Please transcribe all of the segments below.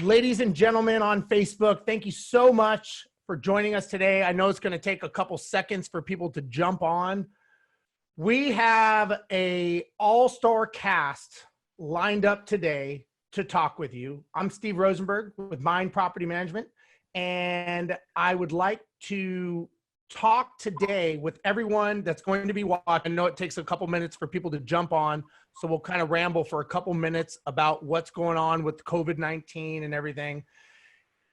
Ladies and gentlemen on Facebook, thank you so much for joining us today. I know it's going to take a couple seconds for people to jump on. We have a all-star cast lined up today to talk with you. I'm Steve Rozenberg with Mynd Property Management, and I would like to talk today with everyone that's going to be watching. I know it takes a couple minutes for people to jump on, so we'll kind of ramble for a couple minutes about what's going on with COVID-19 and everything.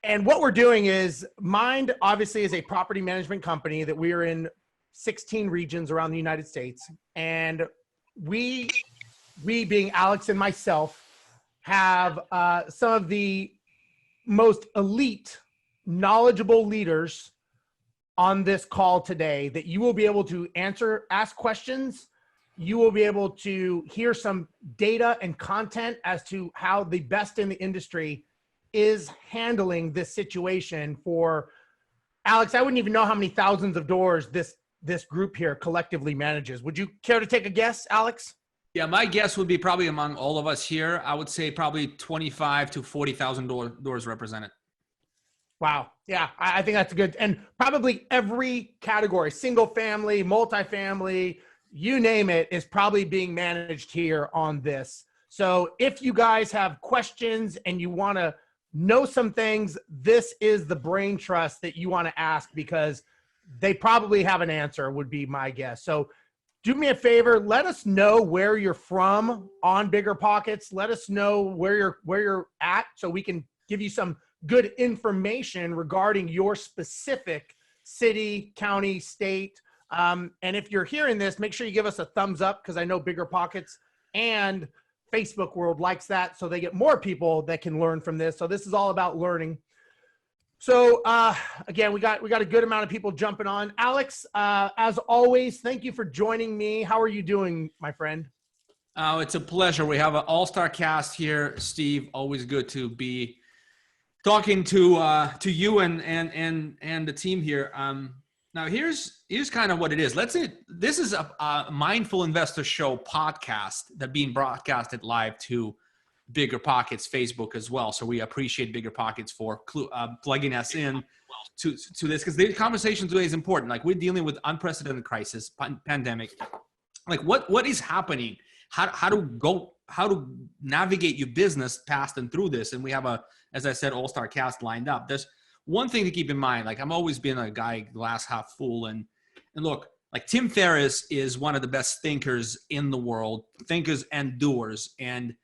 And what we're doing is, Mynd obviously is a property management company that we are in 16 regions around the United States. And we being Alex and myself, have some of the most elite, knowledgeable leaders on this call today that you will be able to ask questions. You will be able to hear some data and content as to how the best in the industry is handling this situation. For Alex, I wouldn't even know how many thousands of doors this group here collectively manages. Would you care to take a guess, Alex? Yeah, my guess would be probably among all of us here, I would say probably 25 to 40,000 doors represented. Wow. Yeah, I think that's good. And probably every category, single family, multifamily, you name it, is probably being managed here on this. So if you guys have questions and you want to know some things, this is the brain trust that you want to ask, because they probably have an answer, would be my guess. So do me a favor, let us know where you're from on Bigger Pockets. Let us know where you're at, so we can give you some good information regarding your specific city, county, state. And if you're hearing this, make sure you give us a thumbs up, because I know Bigger Pockets and Facebook world likes that, so they get more people that can learn from this. So this is all about learning. So again, we got a good amount of people jumping on. Alex, as always, thank you for joining me. How are you doing, my friend? Oh, it's a pleasure. We have an all-star cast here, Steve. Always good to be talking to you and the team here. Now here's kind of what it is. Let's say this is a Mindful Investor Show podcast that being broadcasted live to Bigger Pockets Facebook as well. So we appreciate Bigger Pockets for plugging us in to this, because the conversation today is important. Like, we're dealing with unprecedented crisis, pandemic. Like, what is happening? How to navigate your business past and through this. And we have as I said, all-star cast lined up. There's one thing to keep in mind. Like, I'm always been a guy glass half full, and look, like, Tim Ferriss is one of the best thinkers in the world, thinkers and doers. And,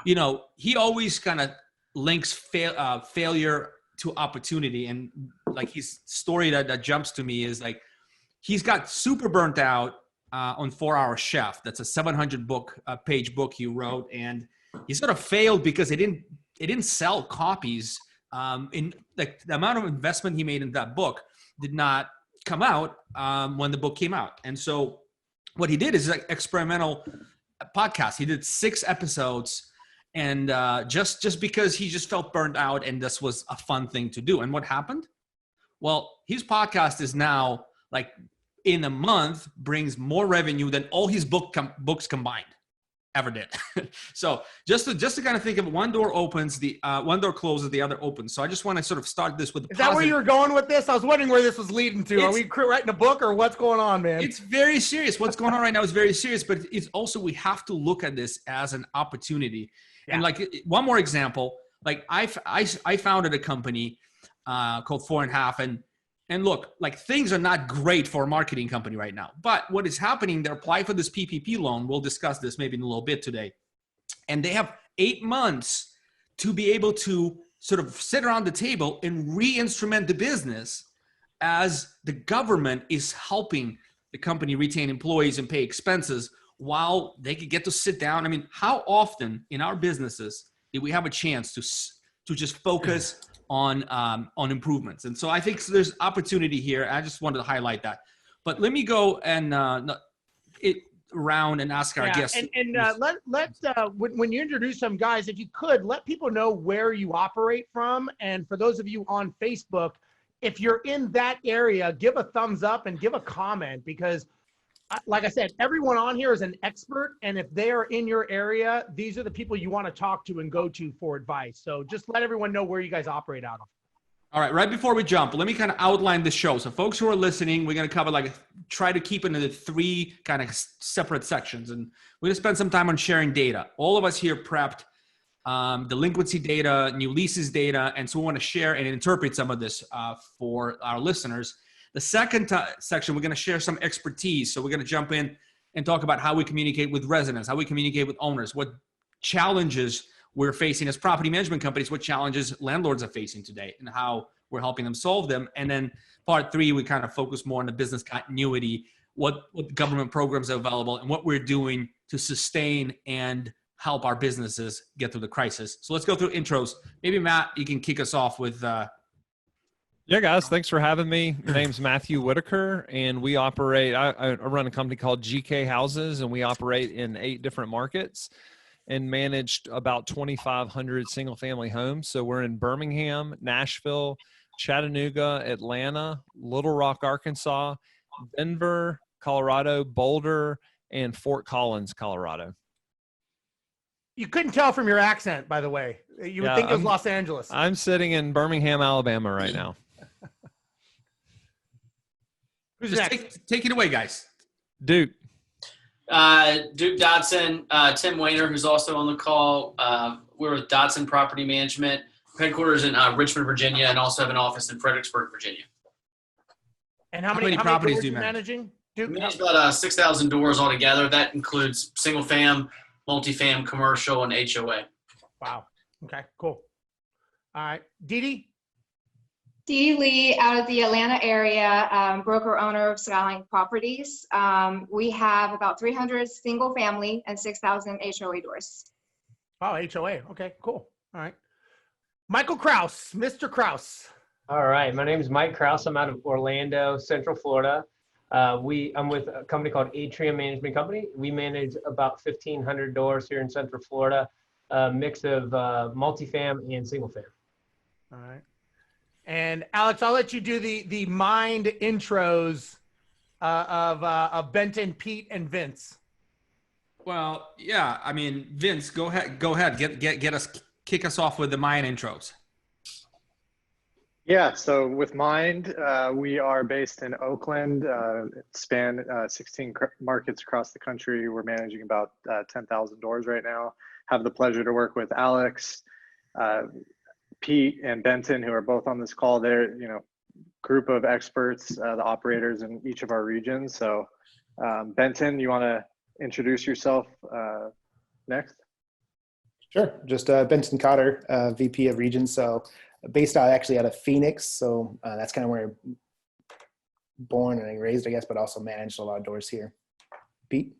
you know, he always kind of links failure to opportunity. And like, his story that jumps to me is, like, he's got super burnt out on 4 Hour Chef. That's a 700 page book he wrote. And he sort of failed because it didn't sell copies. In like, the amount of investment he made in that book did not come out when the book came out. And so what he did is like experimental podcast. He did 6 episodes, and just because he just felt burnt out, and this was a fun thing to do. And what happened? Well, his podcast is now, like, in a month, brings more revenue than all his books combined ever did. So just to kind of think of, one door opens, one door closes, the other opens. So I just want to sort of start this with. Is that where you were going with this? I was wondering where this was leading to. Are we writing a book, or what's going on, man? It's very serious. What's going on right now is very serious, but it's also, we have to look at this as an opportunity. Yeah. And like, one more example, like, I founded a company called 4.5, and look, like, things are not great for a marketing company right now. But what is happening, they apply for this PPP loan. We'll discuss this maybe in a little bit today. And they have 8 months to be able to sort of sit around the table and re-instrument the business, as the government is helping the company retain employees and pay expenses while they could get to sit down. I mean, how often in our businesses did we have a chance to just focus on improvements? And so I think there's opportunity here. I just wanted to highlight that. But let me go and around and ask our guests. And when you introduce some guys, if you could, let people know where you operate from. And for those of you on Facebook, if you're in that area, give a thumbs up and give a comment, because like I said, everyone on here is an expert. And if they are in your area, these are the people you want to talk to and go to for advice. So just let everyone know where you guys operate out of. All right, right before we jump, let me kind of outline the show. So folks who are listening, we're going to cover try to keep it into 3 kind of separate sections. And we're going to spend some time on sharing data. All of us here prepped delinquency data, new leases data, and so we want to share and interpret some of this for our listeners. The second section, we're going to share some expertise. So we're going to jump in and talk about how we communicate with residents, how we communicate with owners, what challenges we're facing as property management companies, what challenges landlords are facing today, and how we're helping them solve them. And then part 3, we kind of focus more on the business continuity, what government programs are available, and what we're doing to sustain and help our businesses get through the crisis. So let's go through intros. Maybe Matt, you can kick us off with. Yeah, guys, thanks for having me. My name's Matthew Whitaker, and we operate. I run a company called GK Houses, and we operate in 8 different markets and managed about 2,500 single-family homes. So we're in Birmingham, Nashville, Chattanooga, Atlanta, Little Rock, Arkansas, Denver, Colorado, Boulder, and Fort Collins, Colorado. You couldn't tell from your accent, by the way. You would think it was Los Angeles. I'm sitting in Birmingham, Alabama right now. Who's Just next? take it away, guys. Duke. Duke Dodson, Tim Wayner, who's also on the call. We're with Dodson Property Management, headquarters in Richmond, Virginia, and also have an office in Fredericksburg, Virginia. And how many properties doors do you managing? Duke? We manage about 6,000 doors altogether. That includes single fam, multifam, commercial, and HOA. Wow. Okay, cool. All right. Dee Dee Lee out of the Atlanta area, broker owner of Skyline Properties. We have about 300 single family and 6,000 HOA doors. Wow, HOA. Okay, cool. All right. Michael Kraus, Mr. Kraus. All right, my name is Mike Kraus. I'm out of Orlando, Central Florida. I'm with a company called Atrium Management Company. We manage about 1,500 doors here in Central Florida, a mix of multifam and single fam. All right. And Alex, I'll let you do the Mynd intros of Benton, Pete, and Vince. Well, yeah. I mean, Vince, go ahead. Kick us off with the Mynd intros. Yeah, so with Mynd, we are based in Oakland, span 16 markets across the country. We're managing about 10,000 doors right now. Have the pleasure to work with Alex, Pete, and Benton, who are both on this call. They're, group of experts, the operators in each of our regions. So Benton, you want to introduce yourself next? Sure, just Benton Cotter, VP of Regions. So based out of Phoenix. So that's kind of where I'm born and raised, I guess, but also managed a lot of doors here. Pete?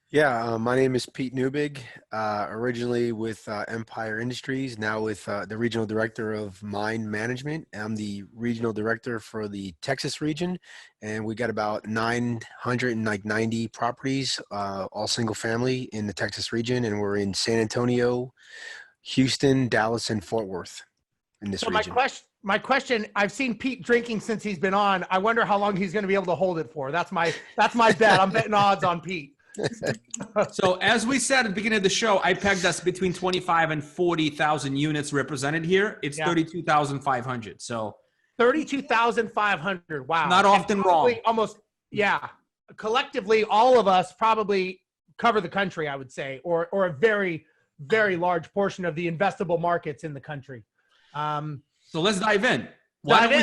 Yeah, my name is Pete Newbig, originally with Empire Industries, now with the Regional Director of Mynd Management. I'm the Regional Director for the Texas region, and we got about 990 properties, all single family in the Texas region, and we're in San Antonio, Houston, Dallas, and Fort Worth in this region. My question, I've seen Pete drinking since he's been on. I wonder how long he's going to be able to hold it for. That's my bet. I'm betting odds on Pete. So as we said at the beginning of the show, I pegged us between 25 and 40,000 units represented here. It's 32,500. So 32,500. Wow. Not often wrong. Almost, yeah. Collectively, all of us probably cover the country, I would say, or a very, very large portion of the investable markets in the country. So let's dive in. Why don't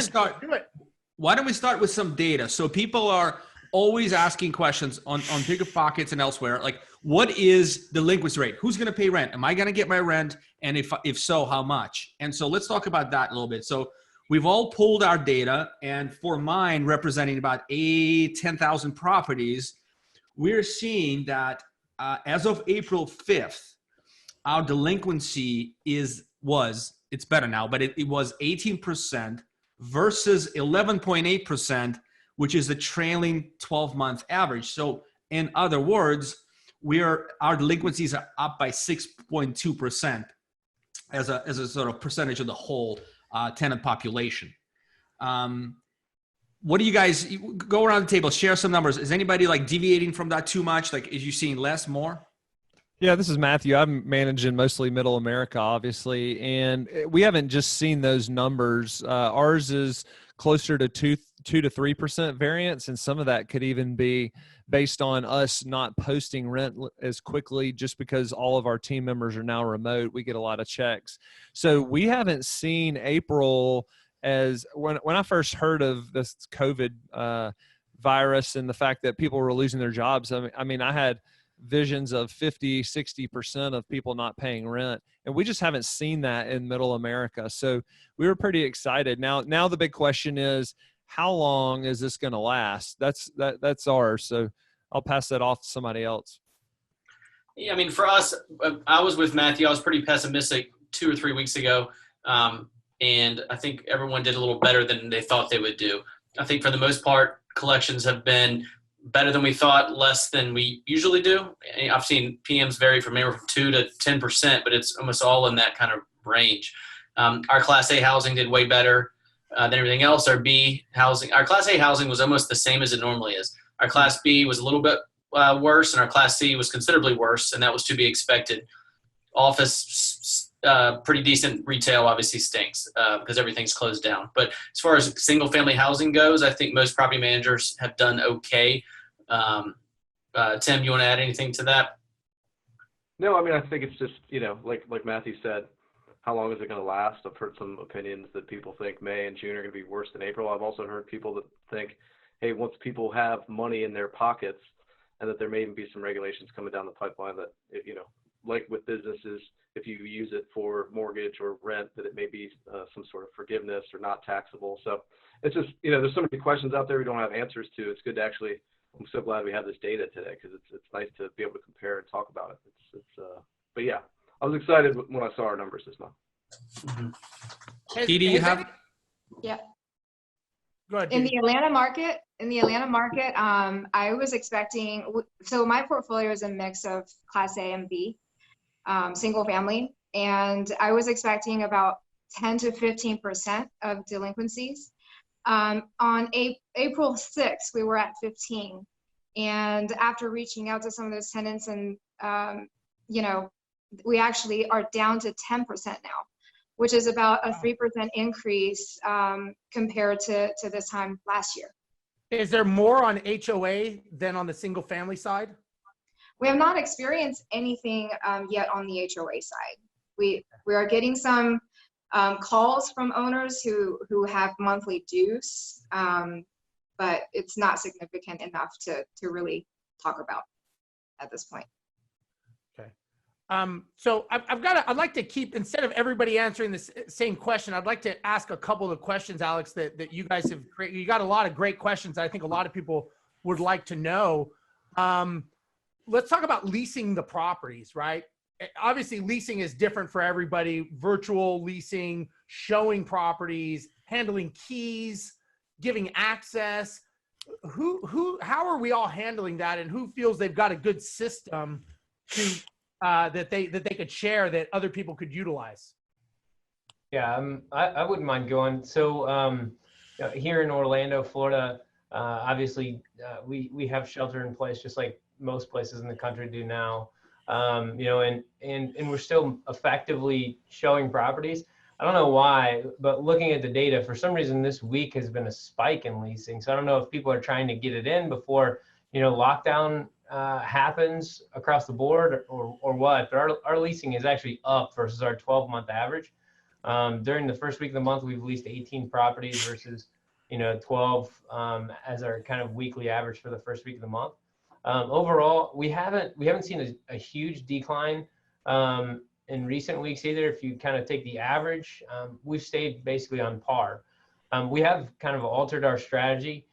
we start with some data? So people are always asking questions on Picketpockets and elsewhere, like what is delinquency rate? Who's going to pay rent? Am I going to get my rent? And if so, how much? And so let's talk about that a little bit. So we've all pulled our data, and for Mynd, representing about 10,000 properties, we're seeing that as of April 5th, our delinquency it's better now, but it was 18% versus 11.8%, which is the trailing 12-month average. So in other words, our delinquencies are up by 6.2% as a sort of percentage of the whole tenant population. what do you guys go around the table, share some numbers? Is anybody like deviating from that too much? Like, is you seeing less, more? Yeah, this is Matthew. I'm managing mostly Middle America, obviously, and we haven't just seen those numbers. Ours is closer to 2 to 3% variance, and some of that could even be based on us not posting rent as quickly, just because all of our team members are now remote. We get a lot of checks, so we haven't seen April as when I first heard of this COVID virus and the fact that people were losing their jobs. I mean, I had visions of 50-60% of people not paying rent, and we just haven't seen that in Middle America. So we were pretty excited. Now the big question is, how long is this going to last? That's ours. So I'll pass that off to somebody else. Yeah, I mean, for us, I was with Matthew. I was pretty pessimistic 2 or 3 weeks ago, and I think everyone did a little better than they thought they would do. I think for the most part, collections have been better than we thought, less than we usually do. I've seen PMs vary from anywhere from 2 to 10%, but it's almost all in that kind of range. Our Class A housing did way better than everything else. Our Class A housing was almost the same as it normally is. Our Class B was a little bit worse, and our Class C was considerably worse, and that was to be expected. Office, pretty decent. Retail obviously stinks because everything's closed down. But as far as single-family housing goes, I think most property managers have done okay. Tim, you want to add anything to that? No, I mean, I think it's just, like Matthew said, how long is it going to last? I've heard some opinions that people think May and June are going to be worse than April. I've also heard people that think, hey, once people have money in their pockets, and that there may even be some regulations coming down the pipeline that, like with businesses, if you use it for mortgage or rent, that it may be some sort of forgiveness or not taxable. So it's just, there's so many questions out there we don't have answers to. It's good to actually, I'm so glad we have this data today, because it's nice to be able to compare and talk about it. But yeah, I was excited when I saw our numbers this month. Dee, do you have? Yeah. Go ahead. In the Atlanta market, I was expecting, so my portfolio is a mix of Class A and B, single family, and I was expecting about 10 to 15% of delinquencies. On April 6th, we were at 15. And after reaching out to some of those tenants and, we actually are down to 10% now, which is about a 3% increase compared to this time last year. Is there more on HOA than on the single family side? We have not experienced anything yet on the HOA side. We are getting some calls from owners who have monthly dues, but it's not significant enough to really talk about at this point. Okay. So I'd like to keep, instead of everybody answering the same question, I'd like to ask a couple of questions, Alex, that you guys have created. You got a lot of great questions I think a lot of people would like to know. Let's talk about leasing the properties, right? Obviously, leasing is different for everybody. Virtual leasing, showing properties, handling keys, giving access. How are we all handling that, and who feels they've got a good system to that they could share that other people could utilize? Yeah, I wouldn't mind going. So here in Orlando, Florida, obviously we have shelter in place, just like most places in the country do now. And we're still effectively showing properties. I don't know why, but looking at the data, for some reason this week has been a spike in leasing. So I don't know if people are trying to get it in before lockdown happens across the board or what. But our leasing is actually up versus our 12-month average. During the first week of the month, we've leased 18 properties versus 12 as our kind of weekly average for the first week of the month. Overall, we haven't seen a huge decline in recent weeks either. If you kind of take the average, we've stayed basically on par. We have kind of altered our strategy.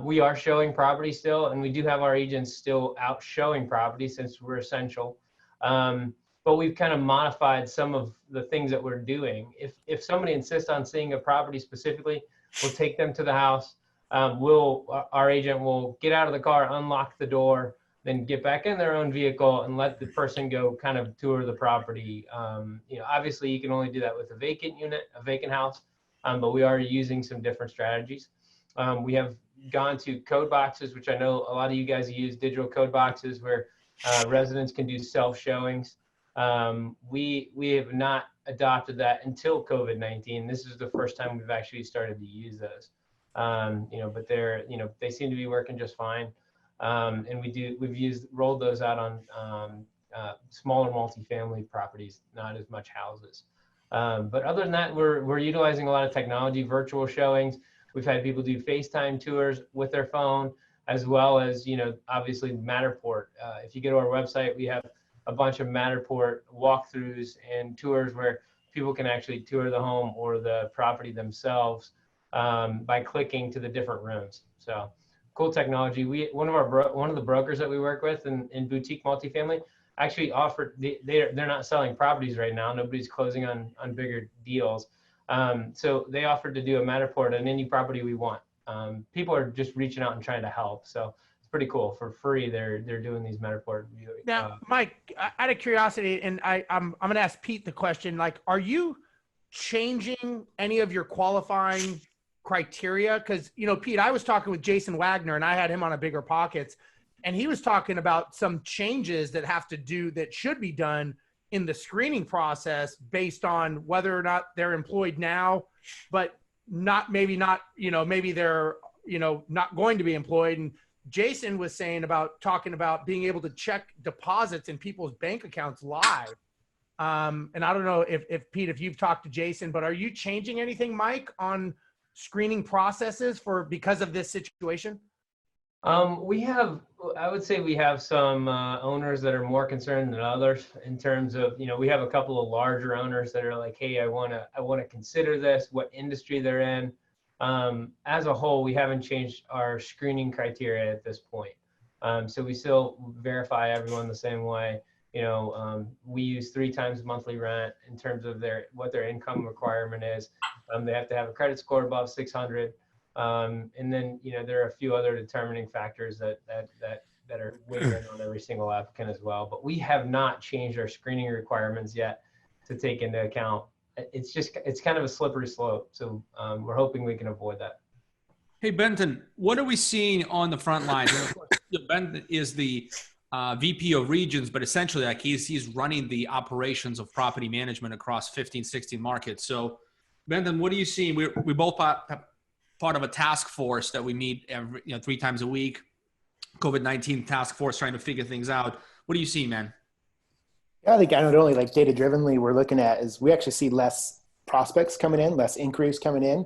We are showing properties still, and we do have our agents still out showing properties since we're essential. But we've kind of modified some of the things that we're doing. If somebody insists on seeing a property specifically, we'll take them to the house. Our agent will get out of the car, unlock the door, then get back in their own vehicle and let the person go kind of tour the property. Obviously you can only do that with a vacant unit, a vacant house, but we are using some different strategies. We have gone to code boxes, which I know a lot of you guys use digital code boxes where residents can do self showings. We have not adopted that until COVID-19. This is the first time we've actually started to use those. But they seem to be working just fine. And we've rolled those out on smaller multifamily properties, not as much houses. But other than that, we're utilizing a lot of technology, virtual showings. We've had people do FaceTime tours with their phone, as well as, obviously Matterport. If you go to our website, we have a bunch of Matterport walkthroughs and tours where people can actually tour the home or the property themselves by clicking to the different rooms. So cool technology. One of the brokers that we work with in boutique multifamily actually offered, they're not selling properties right now. Nobody's closing on bigger deals. So they offered to do a Matterport on any property we want. People are just reaching out and trying to help. So it's pretty cool. For free, they're doing these Matterport. Now, Mike, out of curiosity, and I'm going to ask Pete the question, like, are you changing any of your qualifying criteria? Because, Pete, I was talking with Jason Wagner, and I had him on a Bigger Pockets, and he was talking about some changes that should be done in the screening process based on whether or not they're employed now, but maybe they're, not going to be employed. And Jason was talking about being able to check deposits in people's bank accounts live. And I don't know if Pete, if you've talked to Jason, but are you changing anything, Mike, on screening processes because of this situation? I would say we have some owners that are more concerned than others in terms of, we have a couple of larger owners that are like, hey, I want to consider this, what industry they're in. As a whole, we haven't changed our screening criteria at this point. So we still verify everyone the same way. We use 3 times monthly rent in terms of what their income requirement is. They have to have a credit score above 600. And then, there are a few other determining factors that are weighed in on every single applicant as well. But we have not changed our screening requirements yet to take into account. It's kind of a slippery slope. So we're hoping we can avoid that. Hey, Benton, what are we seeing on the front line? Benton is the VP of regions, but essentially like he's running the operations of property management across 15, 16 markets. So Benton, what are you seeing? We both part of a task force that we meet 3 times a week, COVID-19 task force, trying to figure things out. What do you see, man? Yeah, I think not only like data drivenly we're looking at is we actually see less prospects coming in, less inquiries coming in.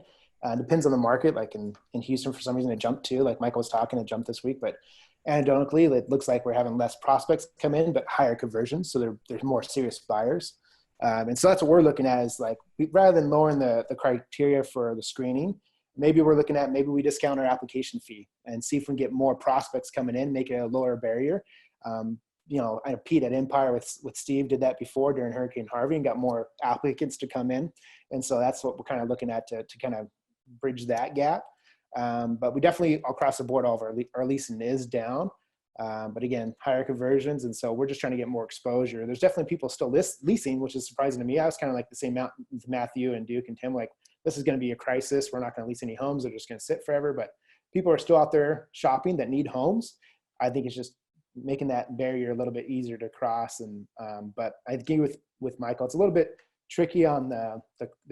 Depends on the market. Like in Houston, for some reason it jumped too, like Michael was talking, it jumped this week, but anecdotally it looks like we're having less prospects come in, but higher conversions. So there's more serious buyers. And so that's what we're looking at is like, rather than lowering the criteria for the screening, maybe we discount our application fee and see if we can get more prospects coming in, make it a lower barrier. I know Pete at Empire with Steve did that before during Hurricane Harvey and got more applicants to come in. And so that's what we're kind of looking at to kind of bridge that gap. But we definitely across the board, all of our leasing is down. But again, higher conversions. And so we're just trying to get more exposure. There's definitely people still leasing, which is surprising to me. I was kind of like the same amount with Matthew and Duke and Tim, like, this is going to be a crisis. We're not going to lease any homes. They're just going to sit forever. But people are still out there shopping that need homes. I think it's just making that barrier a little bit easier to cross. And but I agree with Michael. It's a little bit tricky on the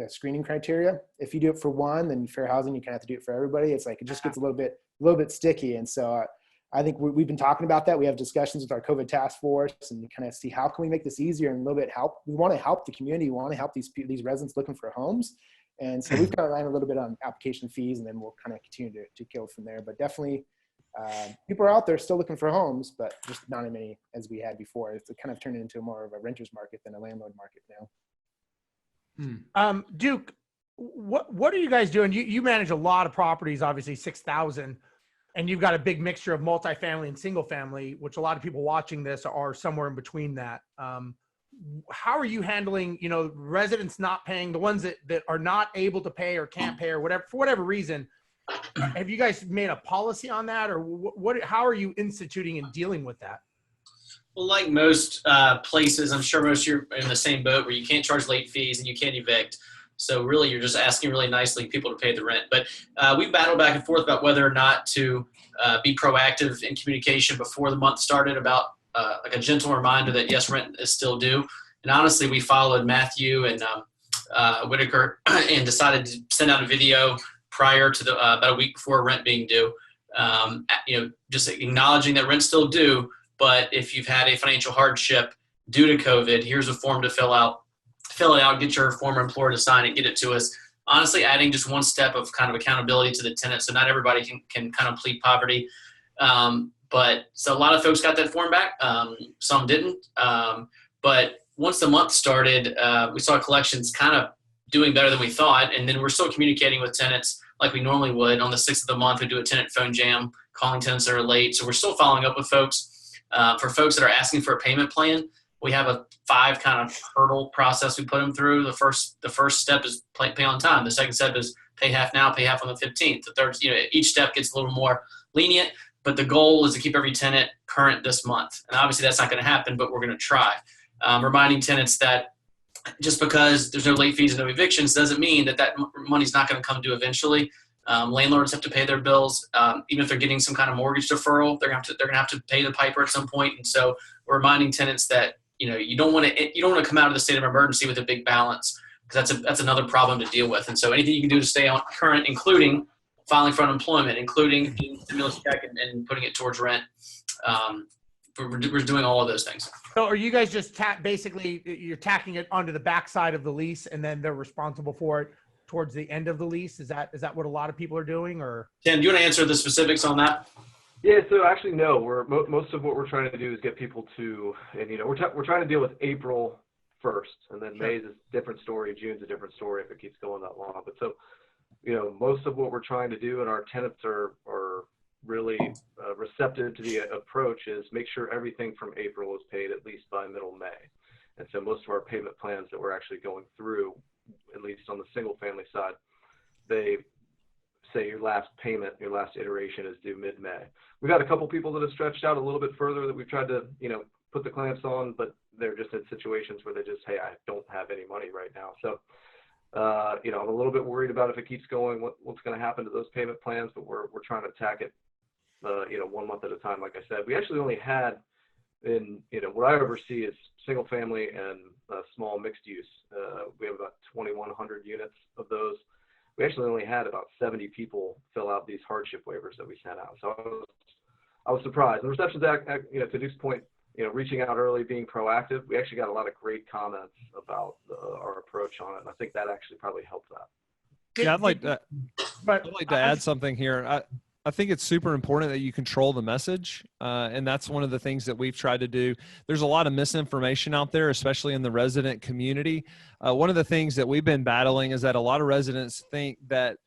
screening criteria. If you do it for one, then fair housing, you kind of have to do it for everybody. It's like it just gets a little bit sticky. And so I think we've been talking about that. We have discussions with our COVID task force and kind of see how can we make this easier and a little bit help. We want to help the community. We want to help these residents looking for homes. And so we've kind of ran a little bit on application fees, and then we'll kind of continue to go from there. But definitely, people are out there still looking for homes, but just not as many as we had before. It's kind of turned into more of a renter's market than a landlord market now. Duke, what are you guys doing? You manage a lot of properties, obviously 6,000, and you've got a big mixture of multifamily and single family, which a lot of people watching this are somewhere in between that. How are you handling, residents not paying, the ones that are not able to pay or can't pay or whatever, for whatever reason? Have you guys made a policy on that, or how are you instituting and dealing with that? Well, like most places, I'm sure most of you are in the same boat where you can't charge late fees and you can't evict. So really, you're just asking really nicely people to pay the rent. But we battled back and forth about whether or not to be proactive in communication before the month started about like a gentle reminder that yes, rent is still due. And honestly, we followed Matthew and Whitaker and decided to send out a video prior to the about a week before rent being due. Just acknowledging that rent's still due, but if you've had a financial hardship due to COVID, here's a form to fill it out, get your former employer to sign it, get it to us. Honestly, adding just one step of kind of accountability to the tenant, so not everybody can kind of plead poverty. But so a lot of folks got that form back. Some didn't. But once the month started, we saw collections kind of doing better than we thought. And then we're still communicating with tenants like we normally would. On the 6th of the month, we do a tenant phone jam, calling tenants that are late. So we're still following up with folks. For folks that are asking for a payment plan, we have a 5 kind of hurdle process we put them through. The first step is pay on time. The second step is pay half now, pay half on the 15th. The third, each step gets a little more lenient, but the goal is to keep every tenant current this month. And obviously that's not going to happen, but we're going to try. Reminding tenants that just because there's no late fees and no evictions doesn't mean that money's not going to come due eventually. Landlords have to pay their bills. Even if they're getting some kind of mortgage deferral, they're going to have to pay the piper at some point. And so we're reminding tenants that you don't want to come out of the state of emergency with a big balance, because that's another problem to deal with. And so anything you can do to stay on current, including filing for unemployment, including getting a stimulus check and putting it towards rent. We're doing all of those things. So are you guys just basically you're tacking it onto the backside of the lease, and then they're responsible for it towards the end of the lease? Is that what a lot of people are doing? Or Tim, do you want to answer the specifics on that? Yeah, so actually no. Most of what we're trying to do is get people to, and we're trying to deal with April 1st, and then Sure. May's a different story, June's a different story if it keeps going that long. But so, most of what we're trying to do, and our tenants are really receptive to the approach, is make sure everything from April is paid at least by middle May. And so most of our payment plans that we're actually going through, at least on the single family side, they say your last payment, your last iteration is due mid-May. We've had a couple people that have stretched out a little bit further that we've tried to, put the clamps on, but they're just in situations where they just, hey, I don't have any money right now. So, I'm a little bit worried about if it keeps going, what's going to happen to those payment plans, but we're trying to attack it, 1 month at a time. Like I said, we actually only had what I oversee is single family and small mixed use. We have about 2,100 units of those. We actually only had about 70 people fill out these hardship waivers that we sent out. So I was surprised. And the reception's to Duke's point, reaching out early, being proactive. We actually got a lot of great comments about our approach on it. And I think that actually probably helped that. Yeah, I'd like to add something here. I think it's super important that you control the message. And that's one of the things that we've tried to do. There's a lot of misinformation out there, especially in the resident community. One of the things that we've been battling is that a lot of residents think that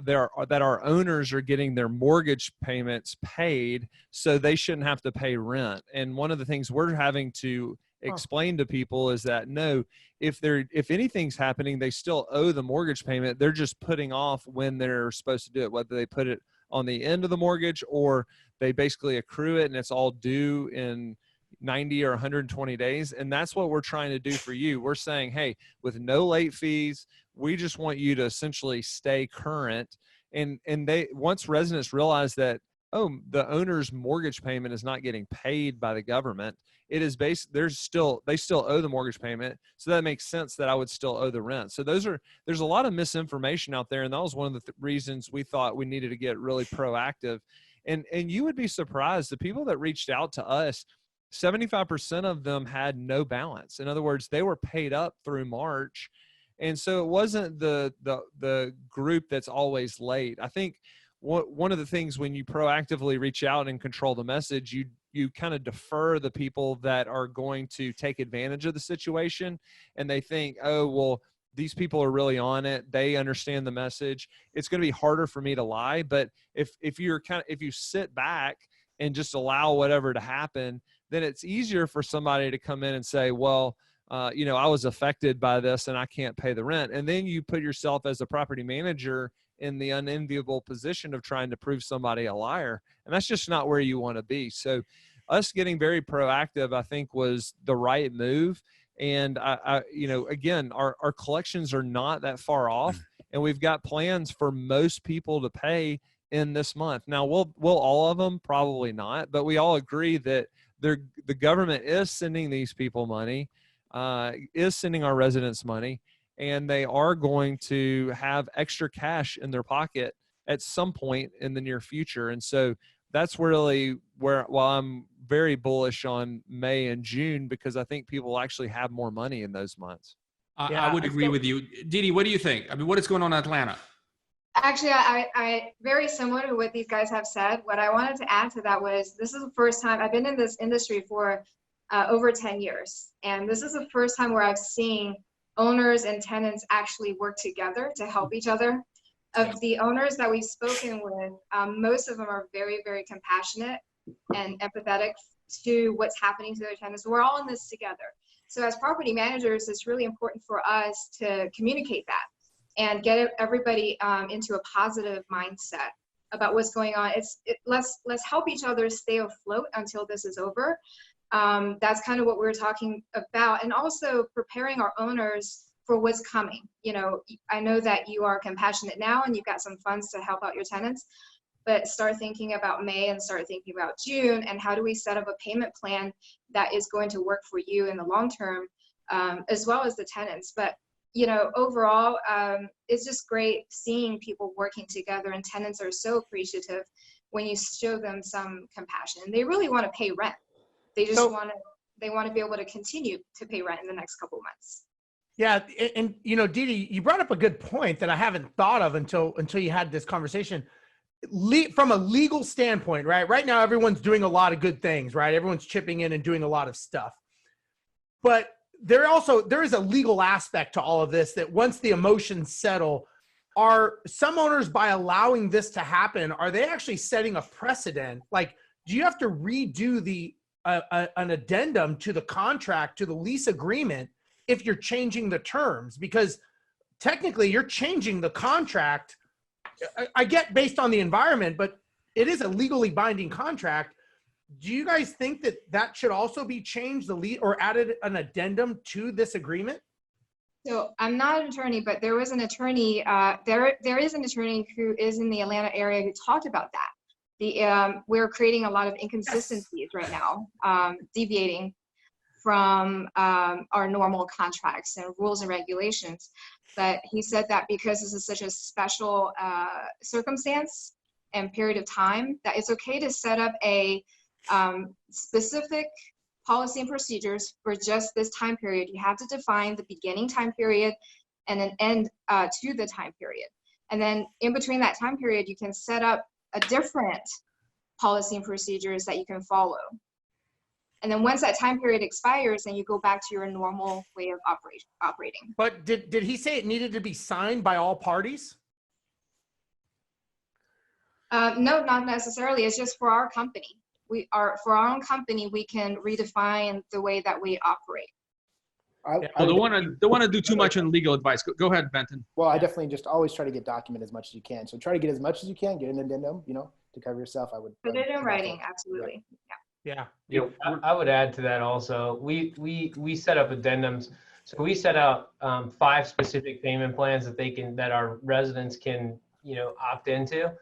our owners are getting their mortgage payments paid, so they shouldn't have to pay rent. And one of the things we're having to explain to people is that no, if anything's happening, they still owe the mortgage payment. They're just putting off when they're supposed to do it, whether they put it on the end of the mortgage or they basically accrue it and it's all due in 90 or 120 days. And that's what we're trying to do for you. We're saying, hey, with no late fees, we just want you to essentially stay current. And once residents realize that, the owner's mortgage payment is not getting paid by the government, it is they still owe the mortgage payment. So that makes sense that I would still owe the rent. So there's a lot of misinformation out there. And that was one of the reasons we thought we needed to get really proactive. And you would be surprised, the people that reached out to us, 75% of them had no balance. In other words, they were paid up through March. And so it wasn't the group that's always late. I think one of the things when you proactively reach out and control the message, you kind of defer the people that are going to take advantage of the situation. And they think, oh, well, these people are really on it. They understand the message. It's going to be harder for me to lie. But if you sit back and just allow whatever to happen, then it's easier for somebody to come in and say, well, I was affected by this and I can't pay the rent. And then you put yourself as a property manager in the unenviable position of trying to prove somebody a liar. And that's just not where you want to be. So us getting very proactive, I think, was the right move. And again, our collections are not that far off, and we've got plans for most people to pay in this month. Now, will all of them? Probably not, but we all agree that the government is sending these people money, is sending our residents money, and they are going to have extra cash in their pocket at some point in the near future. And so that's really while I'm very bullish on May and June, because I think people will actually have more money in those months. I would agree with you. Didi, what do you think? I mean, what is going on in Atlanta? Actually, I very similar to what these guys have said. What I wanted to add to that was, this is the first time I've been in this industry for over 10 years. And this is the first time where I've seen owners and tenants actually work together to help each other. Of the owners that we've spoken with, most of them are very, very compassionate and empathetic to what's happening to their tenants. We're all in this together. So as property managers, it's really important for us to communicate that and get everybody into a positive mindset about what's going on. Let's help each other stay afloat until this is over. That's kind of what we're talking about, and also preparing our owners for what's coming. I know that you are compassionate now and you've got some funds to help out your tenants, but start thinking about May and start thinking about June, and how do we set up a payment plan that is going to work for you in the long term, as well as the tenants. But overall, it's just great seeing people working together, and tenants are so appreciative when you show them some compassion. They really want to pay rent. They just want to be able to continue to pay rent in the next couple of months. Yeah, and Didi, you brought up a good point that I haven't thought of until you had this conversation. From a legal standpoint, right? Right now, everyone's doing a lot of good things, right? Everyone's chipping in and doing a lot of stuff. But there is a legal aspect to all of this, that once the emotions settle, are some owners, by allowing this to happen, are they actually setting a precedent? Like, do you have to redo an addendum to the contract, to the lease agreement, if you're changing the terms? Because technically you're changing the contract. I get based on the environment, but it is a legally binding contract. Do you guys think that should also be changed, or added an addendum to this agreement? So I'm not an attorney, but there was an attorney, there is an attorney who is in the Atlanta area who talked about that. We're creating a lot of inconsistencies right now, deviating from our normal contracts and rules and regulations. But he said that because this is such a special circumstance and period of time, that it's okay to set up a specific policy and procedures for just this time period. You have to define the beginning time period and an end to the time period. And then in between that time period, you can set up a different policy and procedures that you can follow. And then once that time period expires, then you go back to your normal way of operating. But did he say it needed to be signed by all parties? No, not necessarily. It's just for our company. For our own company, we can redefine the way that we operate. I don't want to do too much on legal advice. Go ahead, Benton. Well, I definitely just always try to get documented as much as you can. So try to get as much as you can, get an addendum, to cover yourself. I would put it in writing. Absolutely. Yeah. I would add to that also. We set up addendums. So we set out 5 specific payment plans that our residents can opt into,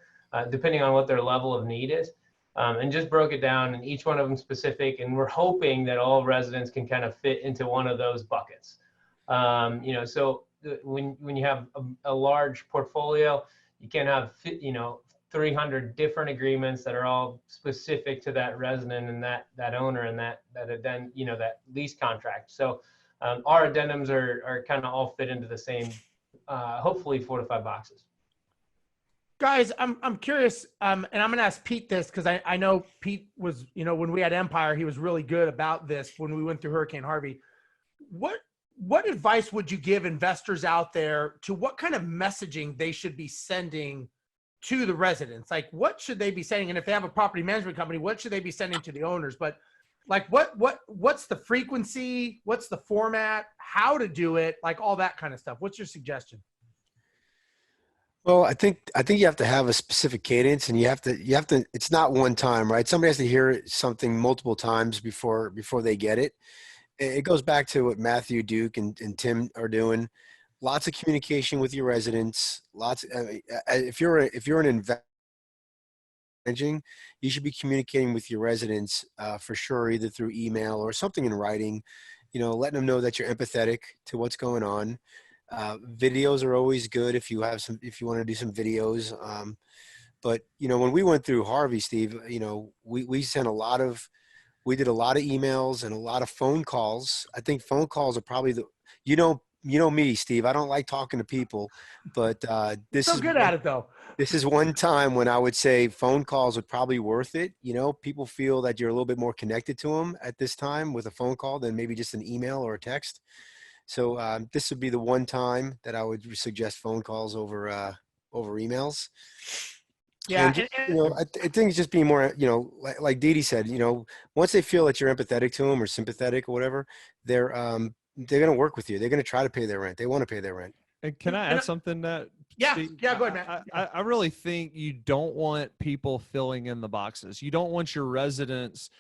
depending on what their level of need is, and just broke it down, and each one of them specific. And we're hoping that all residents can kind of fit into one of those buckets. So when you have a large portfolio, you can have 300 different agreements that are all specific to that resident and that owner and that lease contract. So our addendums are kind of all fit into the same, hopefully 4 to 5 boxes. Guys, I'm curious, and I'm going to ask Pete this, because I know Pete was, when we had Empire, he was really good about this when we went through Hurricane Harvey. What advice would you give investors out there to what kind of messaging they should be sending to the residents? Like, what should they be saying? And if they have a property management company, what should they be sending to the owners? But like, what's the frequency? What's the format? How to do it? Like all that kind of stuff. What's your suggestion? Well, I think you have to have a specific cadence, and you have to, it's not one time, right? Somebody has to hear something multiple times before they get it. it goes back to what Matthew, Duke, and Tim are doing. Lots of communication with your residents. If you're an investor, you should be communicating with your residents for sure, either through email or something in writing. Letting them know that you're empathetic to what's going on. Videos are always good if you want to do some videos. But when we went through Harvey, Steve, we did a lot of emails and a lot of phone calls. I think phone calls are probably me, Steve. I don't like talking to people, but this So is good at it though. This is one time when I would say phone calls are probably worth it. People feel that you're a little bit more connected to them at this time with a phone call than maybe just an email or a text. So this would be the one time that I would suggest phone calls over emails. Yeah. And just, I think it's just being more, like Dee Dee said, once they feel that you're empathetic to them or sympathetic or whatever, they're going to work with you. They're going to try to pay their rent. They want to pay their rent. And can I add something that? Yeah, Steve, yeah, go ahead, Matt. I really think you don't want people filling in the boxes. You don't want your residents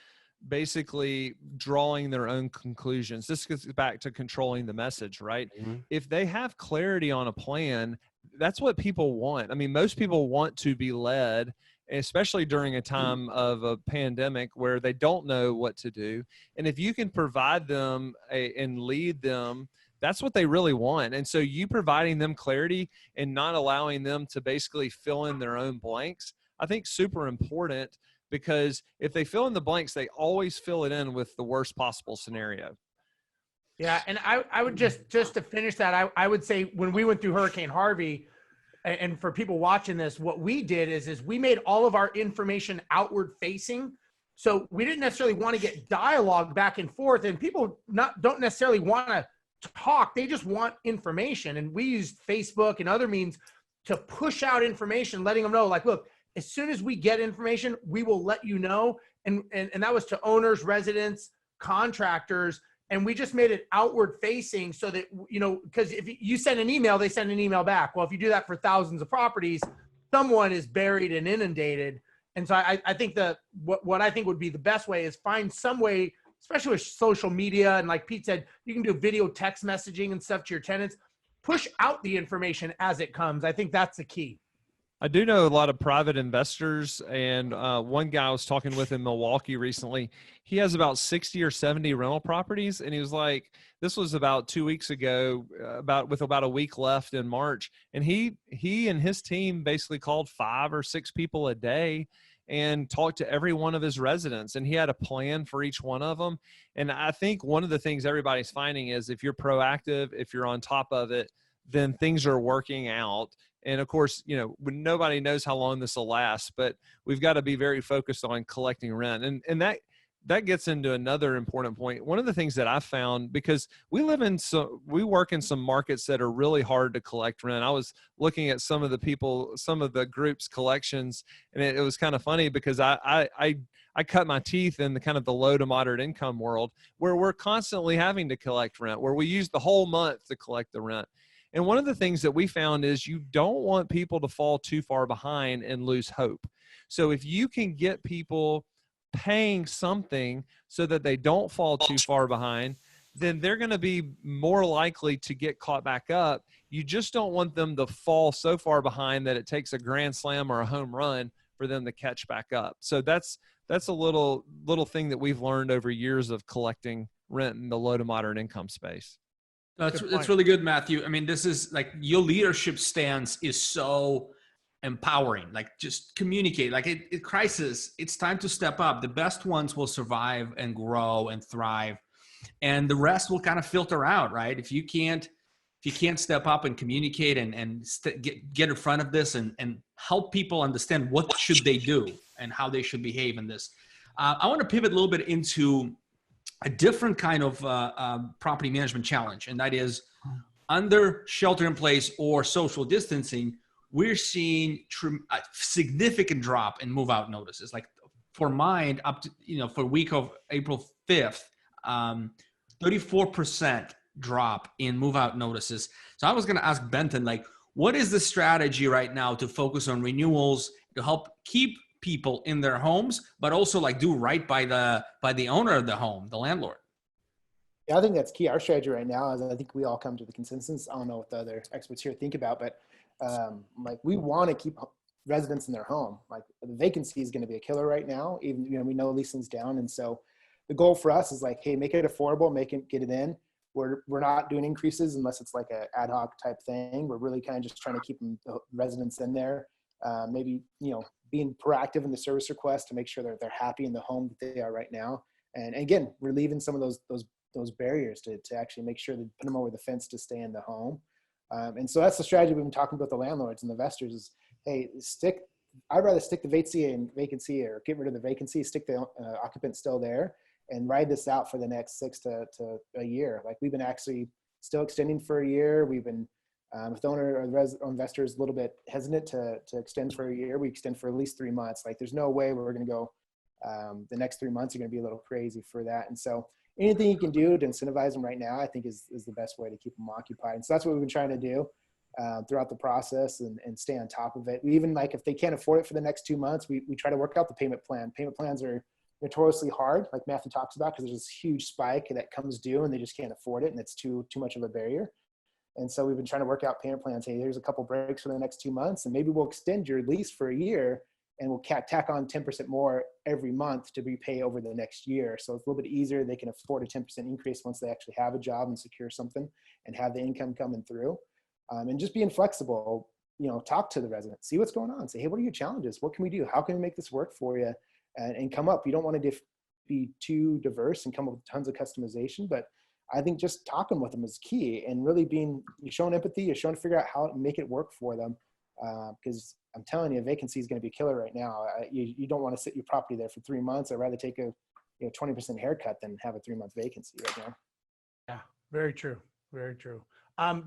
basically drawing their own conclusions. This gets back to controlling the message, right? Mm-hmm. If they have clarity on a plan, that's what people want. I mean, most people want to be led, especially during a time of a pandemic where they don't know what to do. And if you can provide them and lead them, that's what they really want. And so you providing them clarity and not allowing them to basically fill in their own blanks, I think super important, because if they fill in the blanks, they always fill it in with the worst possible scenario. Yeah. And I would just to finish that, I would say when we went through Hurricane Harvey, and for people watching this, what we did is we made all of our information outward facing. So we didn't necessarily want to get dialogue back and forth, and people don't necessarily want to talk. They just want information. And we used Facebook and other means to push out information, letting them know, like, look, as soon as we get information, we will let you know. And that was to owners, residents, contractors. And we just made it outward facing so that, because if you send an email, they send an email back. Well, if you do that for thousands of properties, someone is buried and inundated. And so I think what I think would be the best way is find some way, especially with social media. And like Pete said, you can do video text messaging and stuff to your tenants. Push out the information as it comes. I think that's the key. I do know a lot of private investors, and one guy I was talking with in Milwaukee recently, he has about 60 or 70 rental properties. And he was like, this was about 2 weeks ago, with about a week left in March. And he and his team basically called 5 or 6 people a day and talked to every one of his residents. And he had a plan for each one of them. And I think one of the things everybody's finding is if you're proactive, if you're on top of it, then things are working out. And of course, when nobody knows how long this will last, but we've got to be very focused on collecting rent. And that gets into another important point. One of the things that I found, because we work in some markets that are really hard to collect rent. I was looking at some of the groups' collections, and it was kind of funny because I cut my teeth in the kind of the low to moderate income world where we're constantly having to collect rent, where we use the whole month to collect the rent. And one of the things that we found is you don't want people to fall too far behind and lose hope. So if you can get people paying something so that they don't fall too far behind, then they're going to be more likely to get caught back up. You just don't want them to fall so far behind that it takes a grand slam or a home run for them to catch back up. So that's a little thing that we've learned over years of collecting rent in the low to moderate income space. That's really good, Matthew. I mean, this is like your leadership stance is so empowering. Like, just communicate. Like, crisis, it's time to step up. The best ones will survive and grow and thrive, and the rest will kind of filter out, right? If you can't step up and communicate and get in front of this and help people understand what should they do and how they should behave in this. I want to pivot a little bit into a different kind of property management challenge, and that is under shelter in place or social distancing, we're seeing a significant drop in move out notices. Like for Mynd, up to, for week of April 5th, 34% drop in move out notices. So I was going to ask Benton, like, what is the strategy right now to focus on renewals to help keep people in their homes, but also like do right by the owner of the home, the landlord? Yeah, I think that's key. Our strategy right now is I think we all come to the consensus. I don't know what the other experts here think about, but like we want to keep residents in their home. Like the vacancy is going to be a killer right now. Even, we know leasing's down. And so the goal for us is like, hey, make it affordable, get it in. We're not doing increases unless it's like an ad hoc type thing. We're really kind of just trying to keep the residents in there. Maybe, being proactive in the service request to make sure that they're happy in the home that they are right now. And again, relieving some of those barriers to actually make sure that put them over the fence to stay in the home. And so that's the strategy we've been talking about the landlords and the investors is, hey, I'd rather stick the vacancy or get rid of the vacancy, stick the occupant still there and ride this out for the next 6 to a year. Like we've been actually still extending for a year. We've been, if the owner or the investor is a little bit hesitant to extend for a year, we extend for at least 3 months. Like there's no way we're going to go, the next 3 months are going to be a little crazy for that. And so anything you can do to incentivize them right now, I think is the best way to keep them occupied. And so that's what we've been trying to do throughout the process and stay on top of it. We even like, if they can't afford it for the next 2 months, we try to work out the payment plan. Payment plans are notoriously hard, like Matthew talks about, because there's this huge spike that comes due and they just can't afford it. And it's too much of a barrier. And so we've been trying to work out payment plans. Hey, here's a couple breaks for the next 2 months, and maybe we'll extend your lease for a year and we'll tack on 10% more every month to repay over the next year. So it's a little bit easier. They can afford a 10% increase once they actually have a job and secure something and have the income coming through. And just being flexible, talk to the residents, see what's going on. Say, hey, what are your challenges? What can we do? How can we make this work for you? And come up. You don't want to be too diverse and come up with tons of customization, but I think just talking with them is key and really you're showing empathy, you're showing to figure out how to make it work for them. Because I'm telling you, vacancy is going to be a killer right now. You don't want to sit your property there for 3 months. I'd rather take a 20% haircut than have a 3-month vacancy right now. Yeah, very true. Very true.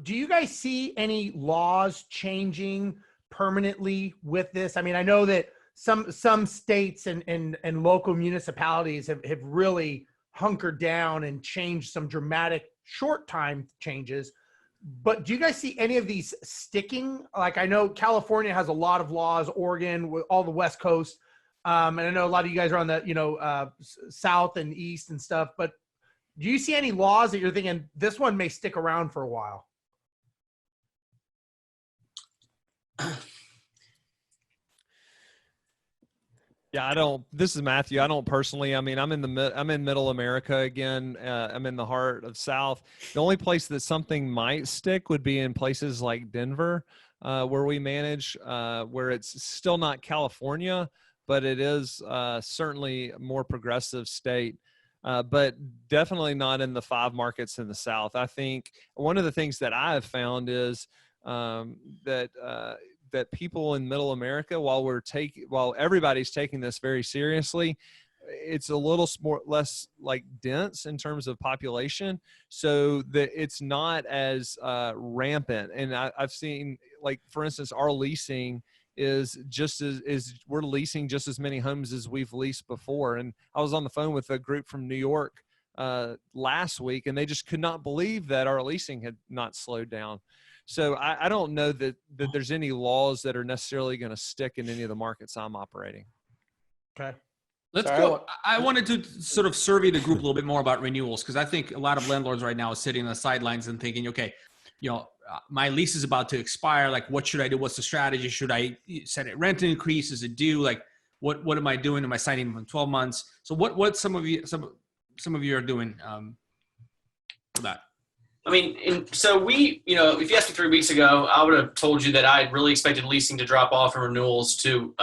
Do you guys see any laws changing permanently with this? I mean, I know that some states and local municipalities have really hunkered down and changed some dramatic short time changes. But do you guys see any of these sticking? Like I know California has a lot of laws, Oregon, with all the West Coast. And I know a lot of you guys are on the, South and East and stuff, but do you see any laws that you're thinking this one may stick around for a while? Yeah, this is Matthew. I don't personally, I'm in middle America again. I'm in the heart of South. The only place that something might stick would be in places like Denver, where we manage, where it's still not California, but it is certainly a more progressive state. But definitely not in the 5 markets in the South. I think one of the things that I have found is that people in middle America, while everybody's taking this very seriously, it's a little less like dense in terms of population, so that it's not as rampant. And I've seen, like, for instance, our leasing is we're leasing just as many homes as we've leased before. And I was on the phone with a group from New York last week, and they just could not believe that our leasing had not slowed down. So I don't know that there's any laws that are necessarily going to stick in any of the markets I'm operating. Okay. Let's go. I wanted to sort of survey the group a little bit more about renewals, because I think a lot of landlords right now are sitting on the sidelines and thinking, okay, my lease is about to expire. Like, what should I do? What's the strategy? Should I set a rent increase? Is it due? Like, what am I doing? Am I signing them in 12 months? So what some of you are doing for that? I mean, so we, if you asked me 3 weeks ago, I would have told you that I really expected leasing to drop off and renewals to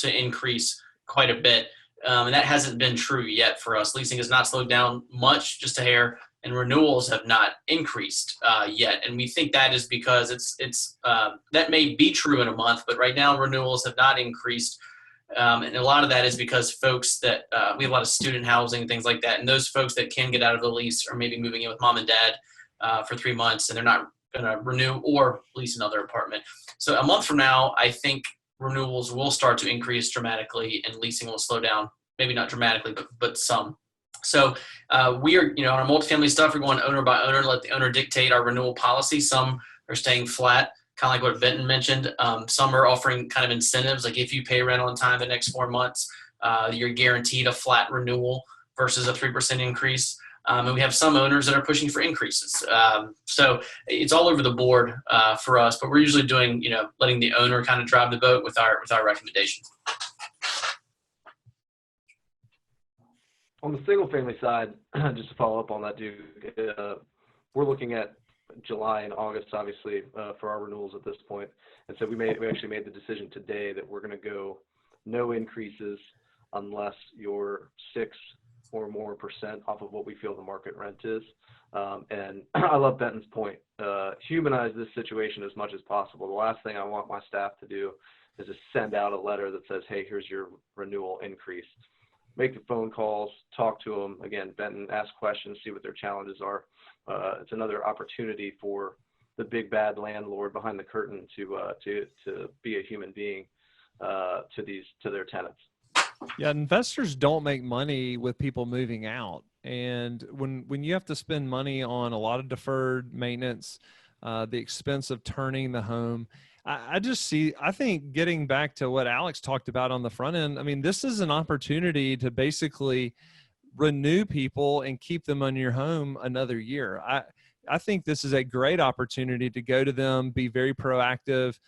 increase quite a bit. And that hasn't been true yet for us. Leasing has not slowed down much, just a hair, and renewals have not increased yet. And we think that is because it's that may be true in a month, but right now renewals have not increased. And a lot of that is because folks that we have a lot of student housing and things like that. And those folks that can get out of the lease are maybe moving in with mom and dad for 3 months, and they're not going to renew or lease another apartment. So a month from now, I think renewals will start to increase dramatically and leasing will slow down. Maybe not dramatically, but some. So we are, on our multifamily stuff, we're going owner by owner, let the owner dictate our renewal policy. Some are staying flat, kind of like what Benton mentioned. Some are offering kind of incentives, like if you pay rent on time the next 4 months, you're guaranteed a flat renewal versus a 3% increase. And we have some owners that are pushing for increases. So it's all over the board for us, but we're usually doing, letting the owner kind of drive the boat with our recommendations. On the single family side, just to follow up on that, Duke, we're looking at July and August, obviously, for our renewals at this point. And so we actually made the decision today that we're going to go no increases unless you're 6% or more off of what we feel the market rent is. And I love Benton's point. Humanize this situation as much as possible. The last thing I want my staff to do is to send out a letter that says, hey, here's your renewal increase. Make the phone calls, talk to them. Again, Benton, ask questions, see what their challenges are. It's another opportunity for the big bad landlord behind the curtain to be a human being to their tenants. Yeah, investors don't make money with people moving out. And when you have to spend money on a lot of deferred maintenance, the expense of turning the home, I think getting back to what Alex talked about on the front end, I mean, this is an opportunity to basically renew people and keep them on your home another year. I think this is a great opportunity to go to them, be very proactive,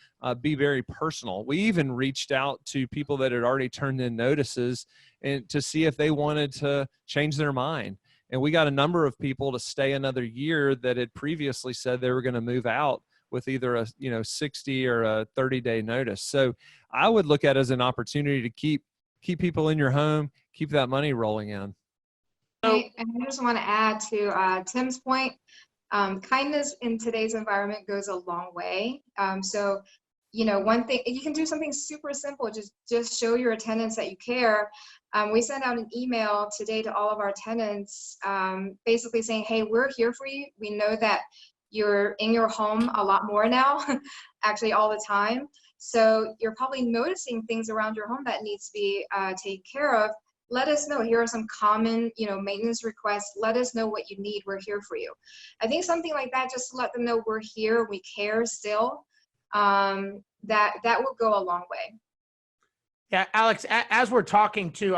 be very personal. We even reached out to people that had already turned in notices and to see if they wanted to change their mind. And we got a number of people to stay another year that had previously said they were going to move out with either a 60 or a 30-day notice. So I would look at it as an opportunity to keep people in your home, keep that money rolling in. And I just want to add to Tim's point, kindness in today's environment goes a long way. So, one thing, you can do something super simple, just show your tenants that you care. We sent out an email today to all of our tenants, basically saying, hey, we're here for you. We know that you're in your home a lot more now, actually all the time. So you're probably noticing things around your home that needs to be taken care of. Let us know. Here are some common, maintenance requests. Let us know what you need. We're here for you. I think something like that, just to let them know we're here, we care still, that will go a long way. Yeah, Alex, as we're talking too,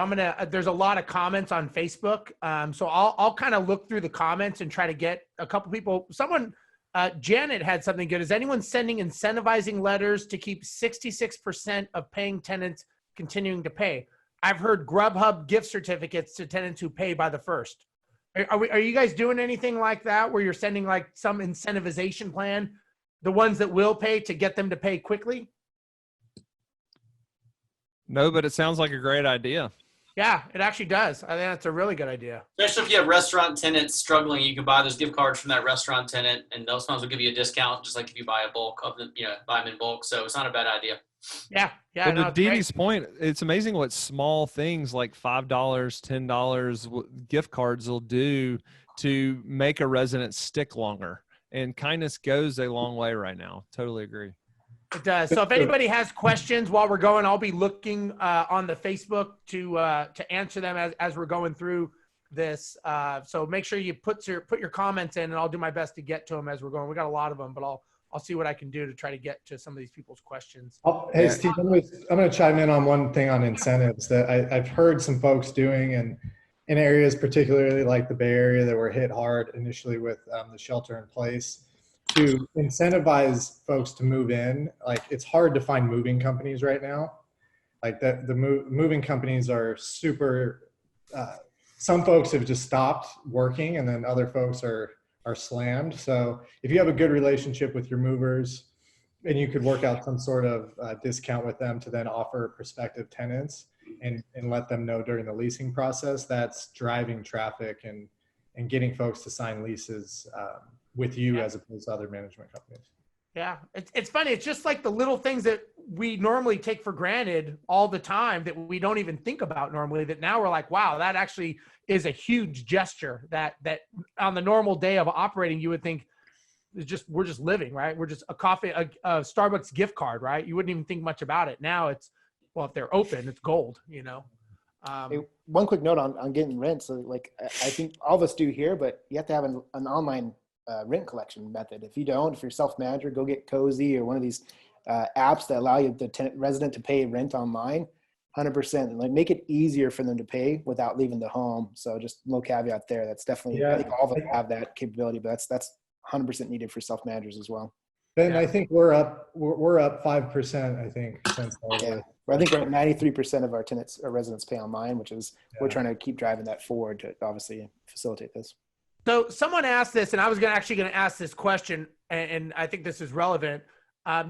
there's a lot of comments on Facebook. So I'll kind of look through the comments and try to get a couple people. Janet had something good. Is anyone sending incentivizing letters to keep 66% of paying tenants continuing to pay? I've heard Grubhub gift certificates to tenants who pay by the 1st. Are you guys doing anything like that where you're sending like some incentivization plan, the ones that will pay, to get them to pay quickly? No, but it sounds like a great idea. Yeah, it actually does. I think that's a really good idea. Especially if you have restaurant tenants struggling, you can buy those gift cards from that restaurant tenant, and those ones will give you a discount, just like if you buy a bulk of them, buy them in bulk. So it's not a bad idea. Yeah. But No, to Dee Dee's point, it's amazing what small things like $5, $10 gift cards will do to make a resident stick longer. And kindness goes a long way right now. Totally agree. It does. So if anybody has questions while we're going, I'll be looking on the Facebook to answer them as we're going through this. So make sure you put your comments in, and I'll do my best to get to them as we're going. We got a lot of them, but I'll see what I can do to try to get to some of these people's questions. Hey, Steve, I'm going to chime in on one thing on incentives that I've heard some folks doing, and in areas particularly like the Bay Area that were hit hard initially with the shelter in place, to incentivize folks to move in. Like, it's hard to find moving companies right now. Like the moving companies are super, some folks have just stopped working, and then other folks are slammed. So if you have a good relationship with your movers, and you could work out some sort of discount with them to then offer prospective tenants and let them know during the leasing process, that's driving traffic and getting folks to sign leases with you as opposed to other management companies. Yeah, it's funny. It's just like the little things that we normally take for granted all the time that we don't even think about normally, that now we're like, wow, that actually is a huge gesture that on the normal day of operating, you would think we're just living, right? We're just a Starbucks gift card, right? You wouldn't even think much about it. Now it's, well, if they're open, it's gold, Hey, one quick note on getting rent. So like, I think all of us do here, but you have to have an online rent collection method. If you're self-manager, go get Cozy or one of these apps that allow you, the resident, to pay rent online. 100%. Like make it easier for them to pay without leaving the home. So just a little caveat there. That's definitely, I think all of them have that capability, but that's 100% needed for self-managers as well. Ben, I think we're up 5%, I think, since yeah. I think we're at 93% of our tenants or residents pay online, which is, we're trying to keep driving that forward to obviously facilitate this. So someone asked this, and I was actually going to ask this question, and I think this is relevant.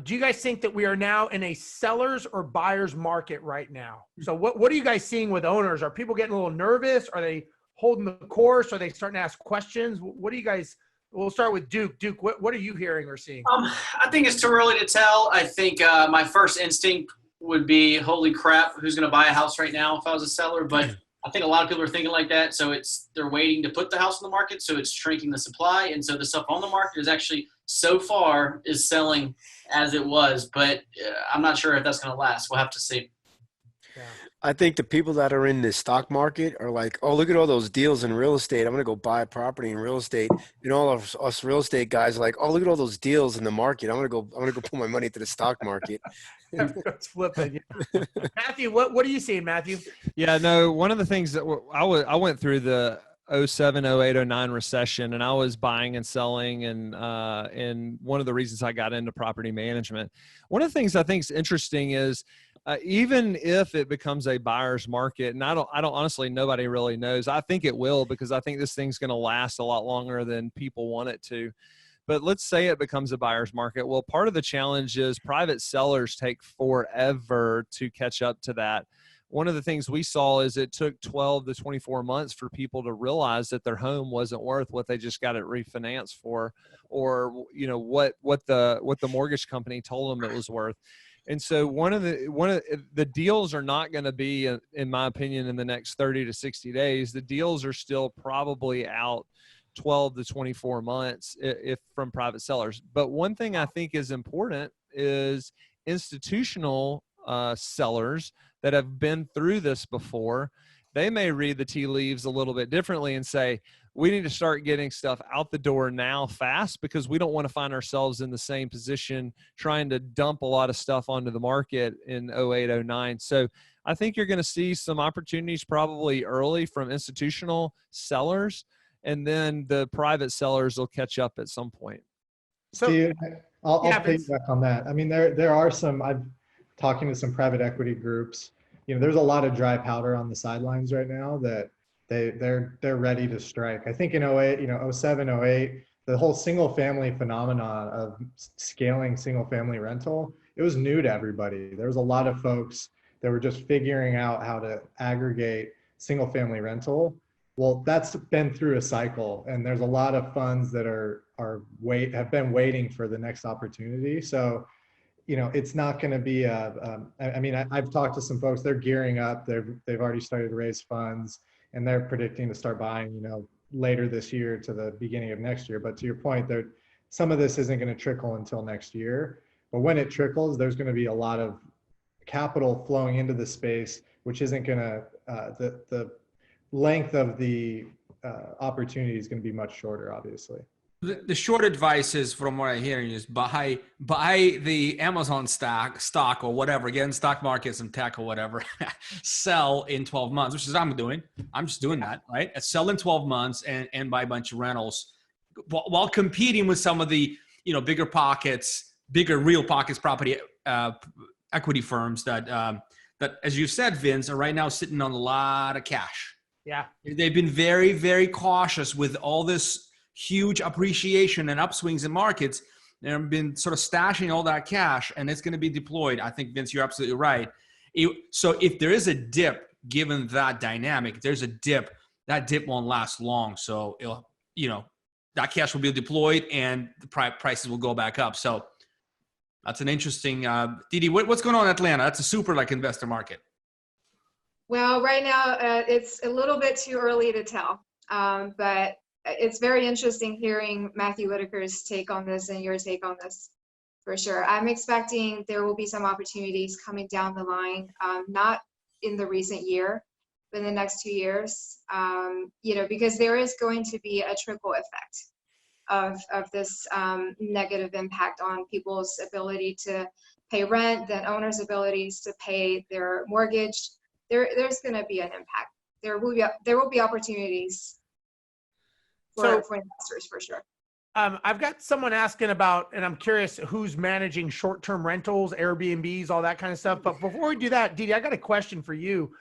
Do you guys think that we are now in a seller's or buyer's market right now? So what are you guys seeing with owners? Are people getting a little nervous? Are they holding the course? Are they starting to ask questions? What do you guys, we'll start with Duke. Duke, what are you hearing or seeing? I think it's too early to tell. I think my first instinct would be, holy crap, who's going to buy a house right now if I was a seller? But I think a lot of people are thinking like that. So they're waiting to put the house on the market. So it's shrinking the supply. And so the stuff on the market is actually so far is selling as it was, but I'm not sure if that's going to last. We'll have to see. Yeah. I think the people that are in the stock market are like, oh, look at all those deals in real estate. I'm going to go buy a property in real estate. And all of us real estate guys are like, oh, look at all those deals in the market. I'm going to go put my money into the stock market. It's flipping. Yeah. Matthew, what are you seeing, Matthew? Yeah, no, one of the things that I went through the 07, 08, 09 recession, and I was buying and selling, and one of the reasons I got into property management. One of the things I think is interesting is even if it becomes a buyer's market, and I don't honestly, nobody really knows. I think it will, because I think this thing's going to last a lot longer than people want it to. But let's say it becomes a buyer's market. Well, part of the challenge is private sellers take forever to catch up to that. One of the things we saw is it took 12 to 24 months for people to realize that their home wasn't worth what they just got it refinanced for, or what the mortgage company told them it was worth. And so one of the deals are not going to be, in my opinion, in the next 30 to 60 days. The deals are still probably out 12 to 24 months if from private sellers. But one thing I think is important is institutional sellers that have been through this before. They may read the tea leaves a little bit differently and say, we need to start getting stuff out the door now fast, because we don't want to find ourselves in the same position trying to dump a lot of stuff onto the market in 08, 09. So I think you're going to see some opportunities probably early from institutional sellers, and then the private sellers will catch up at some point. So Steve, I'll piggyback on that. I mean, there are some, I'm talking to some private equity groups, there's a lot of dry powder on the sidelines right now that they're ready to strike. I think in 08, 07, 08, the whole single family phenomenon of scaling single family rental, it was new to everybody. There was a lot of folks that were just figuring out how to aggregate single family rental. Well, that's been through a cycle, and there's a lot of funds that have been waiting for the next opportunity. So, it's not going to be I've talked to some folks, they're gearing up, they've already started to raise funds, and they're predicting to start buying, later this year to the beginning of next year. But to your point, some of this isn't going to trickle until next year. But when it trickles, there's going to be a lot of capital flowing into the space, which isn't going to, the length of the opportunity is going to be much shorter, obviously. The short advice is, from what I'm hearing, is buy the Amazon stock or whatever, get in stock markets and tech or whatever, sell in 12 months, which is what I'm doing. I'm just doing that, right? Sell in 12 months and buy a bunch of rentals while competing with some of the, bigger real pockets property equity firms that, as you said, Vince, are right now sitting on a lot of cash. Yeah. They've been very, very cautious with all this huge appreciation and upswings in markets. They've been sort of stashing all that cash, and it's going to be deployed. I think, Vince, you're absolutely right. So if there is a dip, given that dynamic, there's a dip, that dip won't last long. So that cash will be deployed and the prices will go back up. So that's an interesting, Didi, what's going on in Atlanta? That's a super investor market. Well, right now it's a little bit too early to tell, but it's very interesting hearing Matthew Whitaker's take on this and your take on this, for sure. I'm expecting there will be some opportunities coming down the line, not in the recent year, but in the next 2 years, because there is going to be a trickle effect. of this negative impact on people's ability to pay rent, then owners' abilities to pay their mortgage. There's going to be an impact. There will be opportunities for investors for sure. I've got someone asking about, and I'm curious who's managing short-term rentals, Airbnbs, all that kind of stuff. But before we do that, Didi, I got a question for you.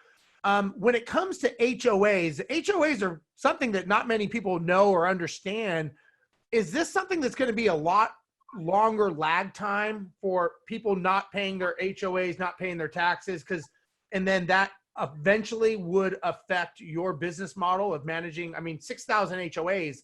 When it comes to HOAs are something that not many people know or understand. Is this something that's going to be a lot longer lag time for people not paying their HOAs, not paying their taxes? And then that eventually would affect your business model of managing, 6,000 HOAs.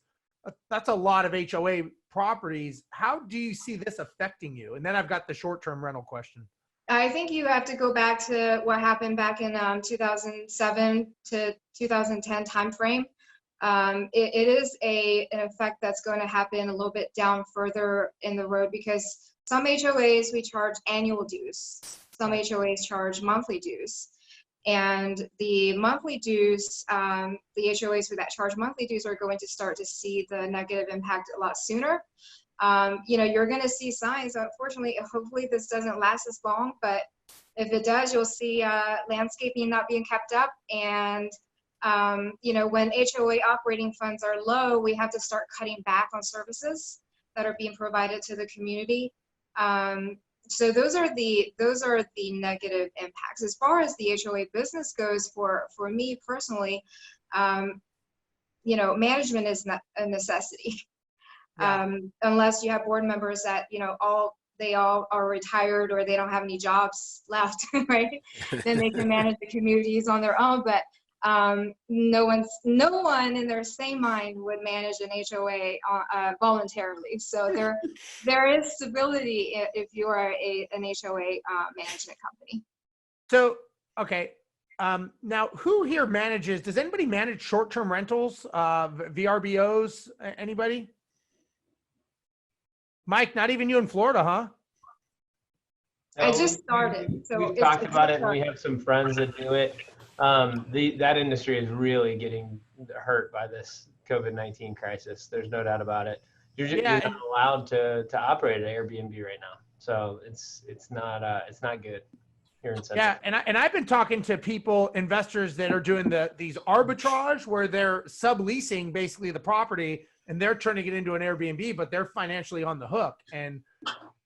That's a lot of HOA properties. How do you see this affecting you? And then I've got the short-term rental question. I think you have to go back to what happened back in 2007 to 2010 timeframe. It is an effect that's going to happen a little bit down further in the road, because some HOAs, we charge annual dues. Some HOAs charge monthly dues. And the monthly dues, the HOAs that charge monthly dues are going to start to see the negative impact a lot sooner. You're going to see signs. Unfortunately, hopefully this doesn't last as long, but if it does, you'll see landscaping not being kept up. And, when HOA operating funds are low, we have to start cutting back on services that are being provided to the community. So those are the negative impacts. As far as the HOA business goes, for me personally, management is not a necessity. Yeah. Unless you have board members that they all are retired or they don't have any jobs left, right? Then they can manage the communities on their own. But no one in their sane mind would manage an HOA voluntarily. So there is stability if you are an HOA management company. So, okay. Now, who here manages? Does anybody manage short-term rentals, VRBOs? Anybody? Mike, not even you in Florida, huh? I just started. So we've talked about it, and we have some friends that do it. That industry is really getting hurt by this COVID-19 crisis. There's no doubt about it. You're not allowed to operate an Airbnb right now, so it's not good here in Central. Yeah, and I've been talking to people, investors that are doing these arbitrage where they're subleasing basically the property and they're turning it into an Airbnb, but they're financially on the hook. And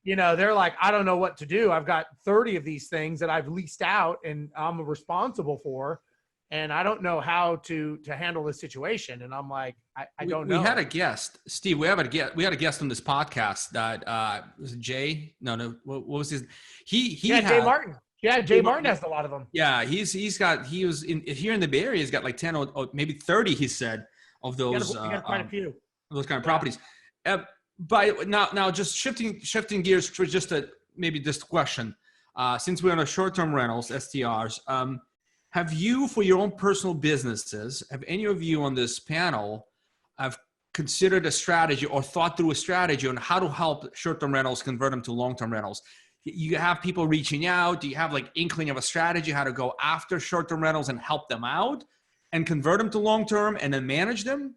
they're like, I don't know what to do. I've got 30 of these things that I've leased out and I'm responsible for, and I don't know how to handle this situation. And I'm like, I don't know. We had a guest, Steve. We had a guest on this podcast that was it Jay? No. What was his? Jay Martin. Yeah, Jay Martin has a lot of them. Yeah, he was here in the Bay Area. He's got like 10 or maybe 30. He said of those. You got quite a few. Those kind of properties. But now just shifting gears for just maybe this question. Since we're on a short-term rentals, STRs, have you, for your own personal businesses, have any of you on this panel have considered a strategy or thought through a strategy on how to help short-term rentals convert them to long-term rentals? You have people reaching out. Do you have like inkling of a strategy how to go after short-term rentals and help them out and convert them to long-term and then manage them?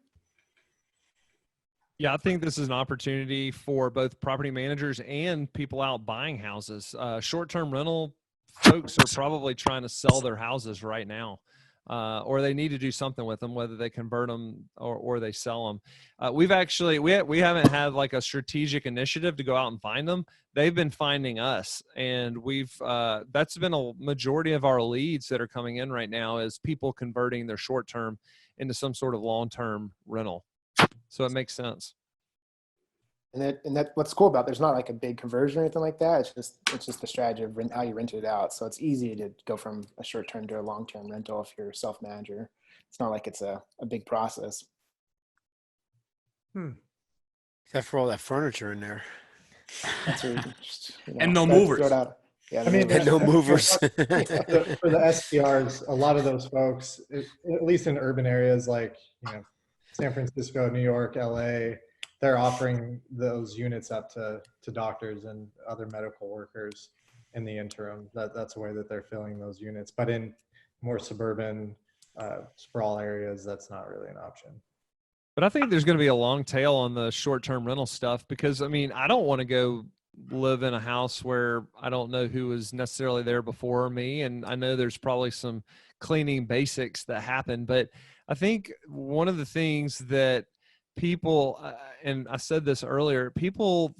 Yeah, I think this is an opportunity for both property managers and people out buying houses. Short-term rental folks are probably trying to sell their houses right now, or they need to do something with them, whether they convert them or they sell them. We haven't had like a strategic initiative to go out and find them. They've been finding us, and that's been a majority of our leads that are coming in right now is people converting their short-term into some sort of long-term rental. So it makes sense. And that what's cool about there's not like a big conversion or anything like that. It's just the strategy of how you rent it out. So it's easy to go from a short term to a long term rental if you're a self manager. It's not like it's a big process. Except for all that furniture in there. That's where and no movers. Yeah, and no movers. For the STRs, a lot of those folks, at least in urban areas like San Francisco, New York, LA, they're offering those units up to doctors and other medical workers in the interim. That's the way that they're filling those units. But in more suburban sprawl areas, that's not really an option. But I think there's going to be a long tail on the short-term rental stuff because, I mean, I don't want to go live in a house where I don't know who was necessarily there before me. And I know there's probably some cleaning basics that happen. But I think one of the things that people, and I said this earlier, people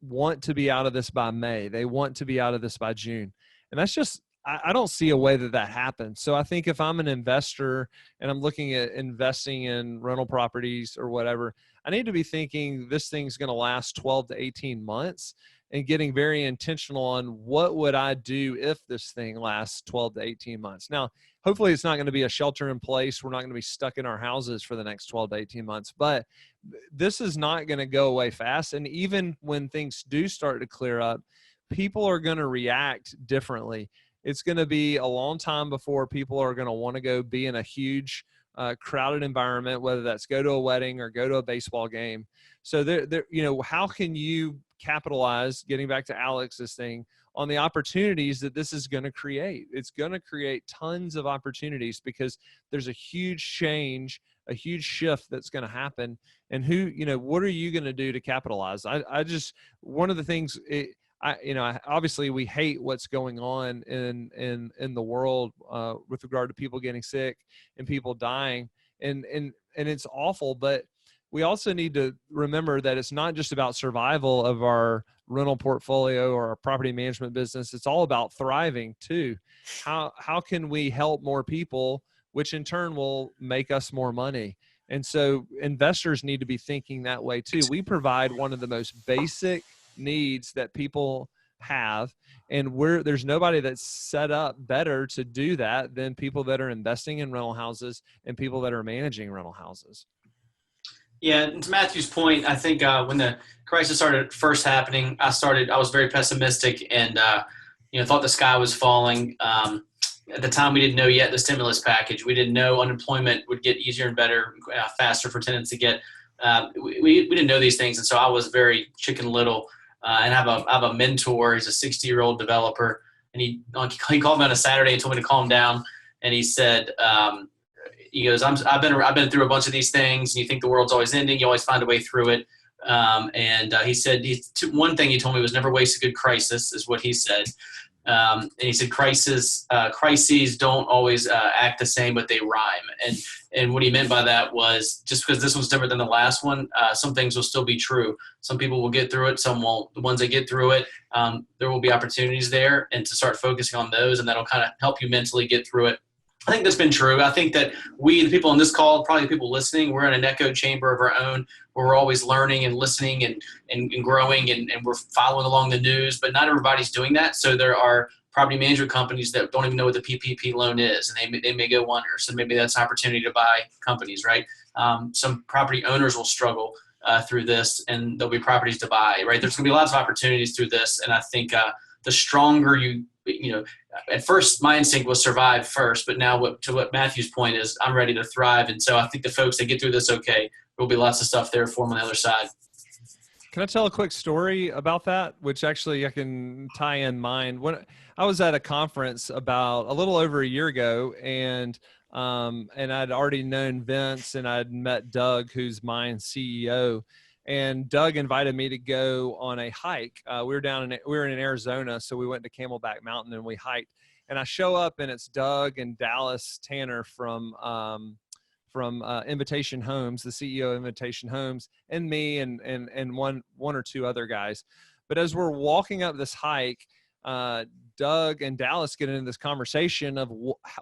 want to be out of this by May. They want to be out of this by June. And that's just, I don't see a way that that happens. So I think if I'm an investor and I'm looking at investing in rental properties or whatever, I need to be thinking this thing's going to last 12 to 18 months and getting very intentional on what would I do if this thing lasts 12 to 18 months. Now, hopefully it's not going to be a shelter in place. We're not going to be stuck in our houses for the next 12 to 18 months, but this is not going to go away fast. And even when things do start to clear up, people are going to react differently. It's going to be a long time before people are going to want to go be in a huge crowded environment, whether that's go to a wedding or go to a baseball game. So how can you capitalize, getting back to Alex's thing, on the opportunities that this is going to create? It's going to create tons of opportunities because there's a huge change, a huge shift that's going to happen. And what are you going to do to capitalize? One of the things, obviously we hate what's going on in the world with regard to people getting sick and people dying, and it's awful. But we also need to remember that it's not just about survival of our rental portfolio or our property management business. It's all about thriving too. How can we help more people, which in turn will make us more money? And so investors need to be thinking that way too. We provide one of the most basic needs that people have, and there's nobody that's set up better to do that than people that are investing in rental houses and people that are managing rental houses. Yeah, and to Matthew's point, I think when the crisis started first happening, I was very pessimistic and thought the sky was falling. At the time, we didn't know yet the stimulus package. We didn't know unemployment would get easier and better, faster for tenants to get. We didn't know these things, and so I was very chicken little. And I have a mentor. He's a 60-year-old developer, and he called me on a Saturday and told me to calm down. And he said, he goes, I've been through a bunch of these things, and you think the world's always ending. You always find a way through it. He said one thing he told me was never waste a good crisis, is what he said. And he said crises don't always act the same, but they rhyme. And what he meant by that was just because this one's different than the last one, some things will still be true. Some people will get through it, some won't. The ones that get through it, there will be opportunities there, and to start focusing on those, and that'll kind of help you mentally get through it. I think that's been true. I think that we, the people on this call, probably the people listening, we're in an echo chamber of our own where we're always learning and listening and growing and we're following along the news, but not everybody's doing that. So there are property management companies that don't even know what the PPP loan is, and they may go under. So maybe that's an opportunity to buy companies, right? Some property owners will struggle through this, and there'll be properties to buy, right? There's going to be lots of opportunities through this, and I think the stronger at first my instinct was survive first, but now what Matthew's point is, I'm ready to thrive. And so I think the folks that get through this okay, there'll be lots of stuff there for them on the other side. Can I tell a quick story about that, which actually I can tie in mine? When I was at a conference about a little over a year ago, and I'd already known Vince, and I'd met Doug, who's Mind's CEO. And Doug invited me to go on a hike. We were in Arizona, so we went to Camelback Mountain and we hiked. And I show up, and it's Doug and Dallas Tanner from Invitation Homes, the CEO of Invitation Homes, and me and one or two other guys. But as we're walking up this hike, Doug and Dallas get into this conversation of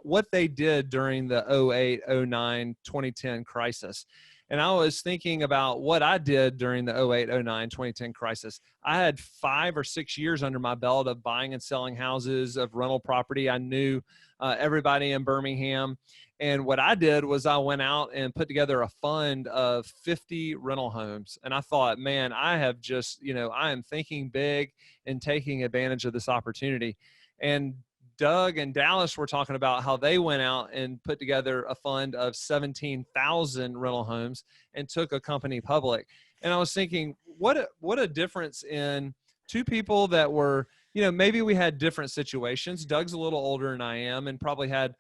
what they did during the 08, 09, 2010 crisis. And I was thinking about what I did during the 08, 09, 2010 crisis. I had 5 or 6 years under my belt of buying and selling houses, of rental property. I knew everybody in Birmingham. And what I did was I went out and put together a fund of 50 rental homes. And I thought, man, I have just, I am thinking big and taking advantage of this opportunity. And Doug and Dallas were talking about how they went out and put together a fund of 17,000 rental homes and took a company public. And I was thinking, what a difference in two people that were, maybe we had different situations. Doug's a little older than I am and probably had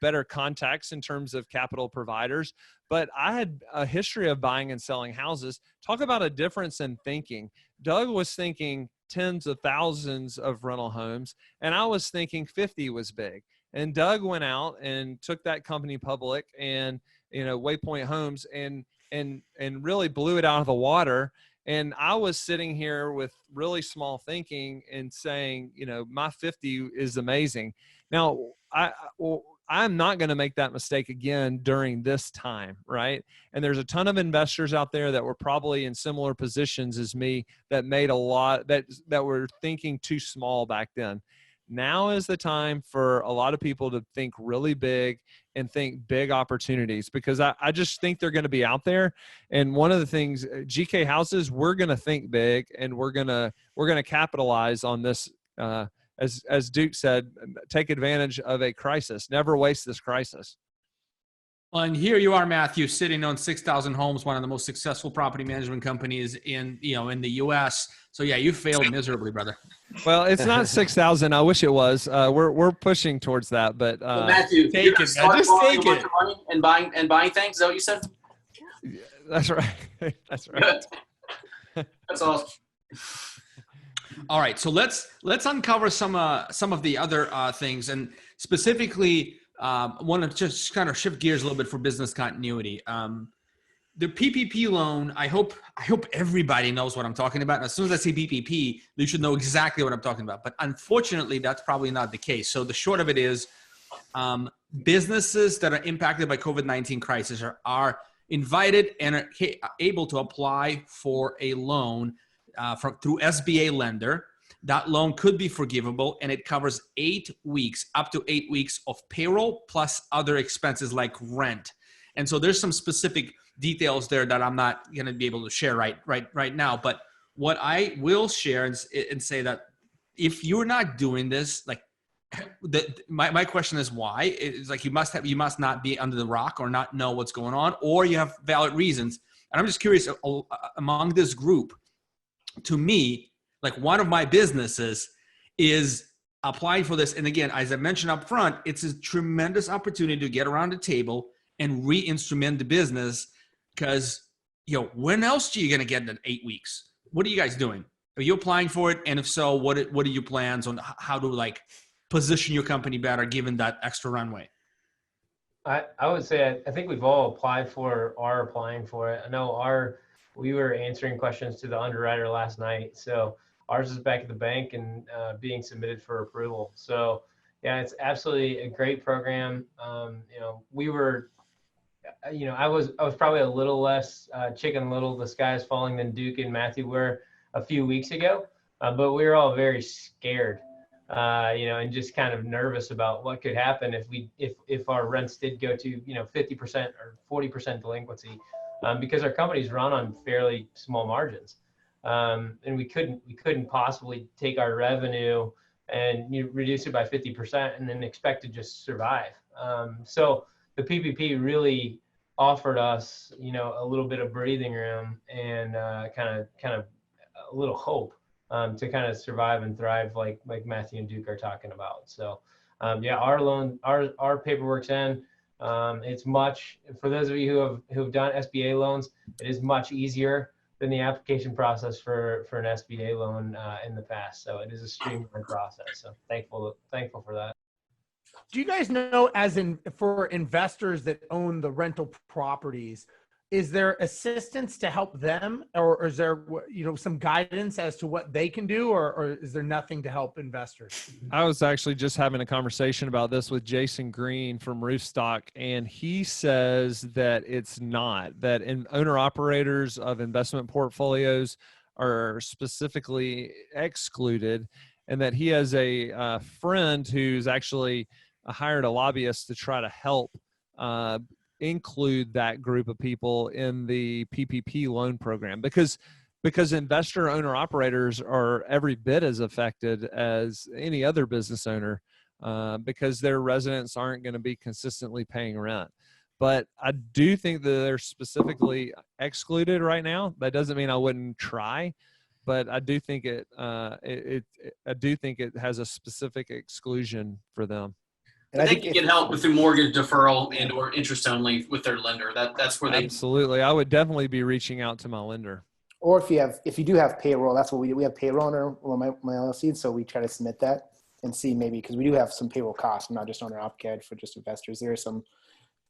better contacts in terms of capital providers, but I had a history of buying and selling houses. Talk about a difference in thinking. Doug was thinking tens of thousands of rental homes, and I was thinking 50 was big. And Doug went out and took that company public and, Waypoint Homes, and really blew it out of the water. And I was sitting here with really small thinking and saying, my 50 is amazing. Now, I'm not going to make that mistake again during this time, right? And there's a ton of investors out there that were probably in similar positions as me that made a lot, that were thinking too small back then. Now is the time for a lot of people to think really big and think big opportunities, because I just think they're going to be out there. And one of the things, GK Houses, we're going to think big, and we're going to capitalize on this. As Duke said, take advantage of a crisis. Never waste this crisis. Well, and here you are, Matthew, sitting on 6,000 homes, one of the most successful property management companies in the U.S. So yeah, you failed miserably, brother. Well, it's not 6,000. I wish it was. We're pushing towards that, but well, Matthew, take it, man. Just take it. Money and buying things. Is that what you said? That's right. That's right. That's awesome. All right, so let's uncover some of the other things, and specifically want to just kind of shift gears a little bit for business continuity. The PPP loan, I hope everybody knows what I'm talking about. And as soon as I say PPP, you should know exactly what I'm talking about. But unfortunately, that's probably not the case. So the short of it is, businesses that are impacted by COVID-19 crisis are invited and are able to apply for a loan through SBA lender. That loan could be forgivable, and it covers 8 weeks, up to 8 weeks of payroll plus other expenses like rent. And so there's some specific details there that I'm not going to be able to share right now. But what I will share and say that if you're not doing this, like my question is why? It's like you must not be under the rock or not know what's going on, or you have valid reasons. And I'm just curious, among this group, to me, like one of my businesses is applying for this. And again, as I mentioned up front, it's a tremendous opportunity to get around the table and re-instrument the business, because when else are you going to get in 8 weeks? What are you guys doing? Are you applying for it? And if so, what are your plans on how to position your company better given that extra runway? I would say I think we've all applied for, are applying for it. I know we were answering questions to the underwriter last night, so ours is back at the bank and being submitted for approval. So yeah, it's absolutely a great program. We were, I was probably a little less chicken little, the sky is falling than Duke and Matthew were a few weeks ago, but we were all very scared, and just kind of nervous about what could happen if our rents did go to 50% or 40% delinquency, because our companies run on fairly small margins, and we couldn't possibly take our revenue and reduce it by 50% and then expect to just survive. So the PPP really offered us, a little bit of breathing room and kind of a little hope to kind of survive and thrive, like Matthew and Duke are talking about. So yeah, our paperwork's in. It's much, for those of you who have done SBA loans, it is much easier than the application process for an SBA loan in the past. So it is a streamlined process. So thankful for that. Do you guys know, for investors that own the rental properties, is there assistance to help them, or is there some guidance as to what they can do, or is there nothing to help investors? I was actually just having a conversation about this with Jason Green from Roofstock, and he says that it's not, that owner operators of investment portfolios are specifically excluded, and that he has a friend who's actually hired a lobbyist to try to help include that group of people in the PPP loan program, because investor owner operators are every bit as affected as any other business owner, because their residents aren't going to be consistently paying rent. But I do think that they're specifically excluded right now. That doesn't mean I wouldn't try, but I do think I do think it has a specific exclusion for them. And I think you get help through mortgage deferral and or interest only with their lender. That's where they Absolutely. I would definitely be reaching out to my lender. Or if you do have payroll, that's what we do. We have payroll on my LLC, so we try to submit that and see maybe, because we do have some payroll costs, not just owner occupied for just investors. There are some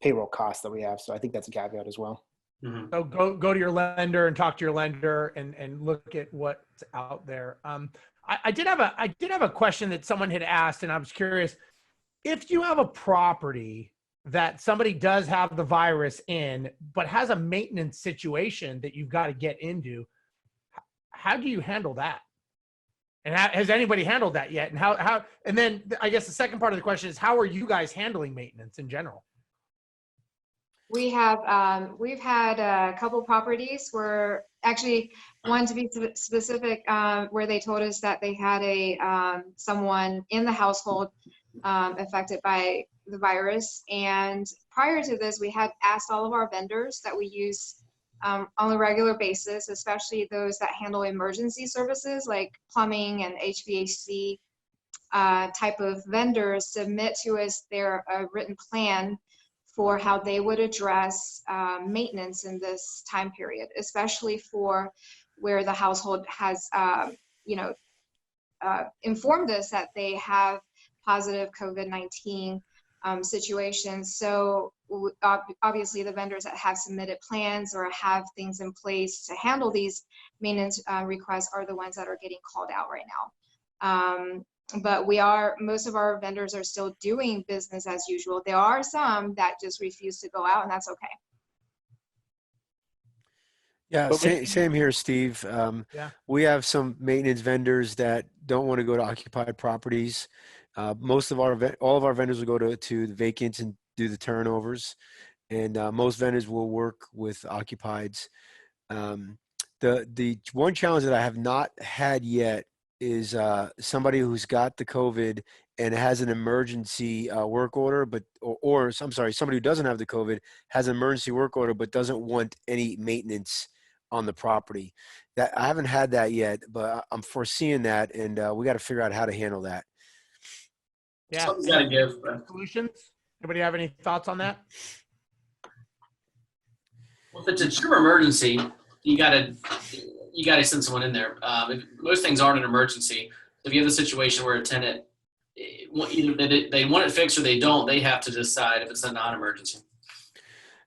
payroll costs that we have, so I think that's a caveat as well. Mm-hmm. So go to your lender and talk to your lender and look at what's out there. I did have a question that someone had asked, and I was curious. If you have a property that somebody does have the virus in, but has a maintenance situation that you've got to get into, how do you handle that? And has anybody handled that yet? And how? And then I guess the second part of the question is, how are you guys handling maintenance in general? We have we've had a couple properties where, actually one to be specific, where they told us that they had someone in the household affected by the virus. And prior to this, we had asked all of our vendors that we use on a regular basis, especially those that handle emergency services like plumbing and HVAC type of vendors, submit to us their written plan for how they would address maintenance in this time period, especially for where the household has informed us that they have positive COVID-19 situations. So obviously the vendors that have submitted plans or have things in place to handle these maintenance requests are the ones that are getting called out right now. But most of our vendors are still doing business as usual. There are some that just refuse to go out, and that's okay. Yeah, same here, Steve. We have some maintenance vendors that don't want to go to occupied properties. All of our vendors will go to the vacants and do the turnovers, and most vendors will work with occupieds. The one challenge that I have not had yet is somebody who's got the COVID and has an emergency work order, or I'm sorry, somebody who doesn't have the COVID has an emergency work order but doesn't want any maintenance on the property. That I haven't had that yet, but I'm foreseeing that, and we got to figure out how to handle that. Yeah, something's got to give. Solutions. Anybody have any thoughts on that? Well, if it's a true emergency, you gotta send someone in there. Most things aren't an emergency. If you have a situation where a tenant, either they want it fixed or they don't, they have to decide if it's a non-emergency.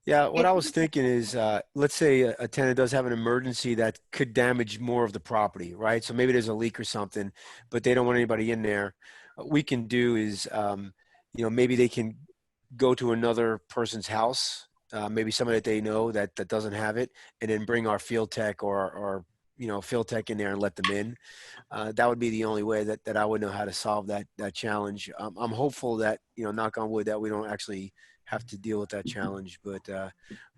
Yeah, what I was thinking is, let's say a tenant does have an emergency that could damage more of the property, right? So maybe there's a leak or something, but they don't want anybody in there. What we can do is, maybe they can go to another person's house, maybe somebody that they know that doesn't have it, and then bring our field tech or field tech in there and let them in. That would be the only way that I would know how to solve that challenge. I'm hopeful that, knock on wood, that we don't actually have to deal with that challenge. But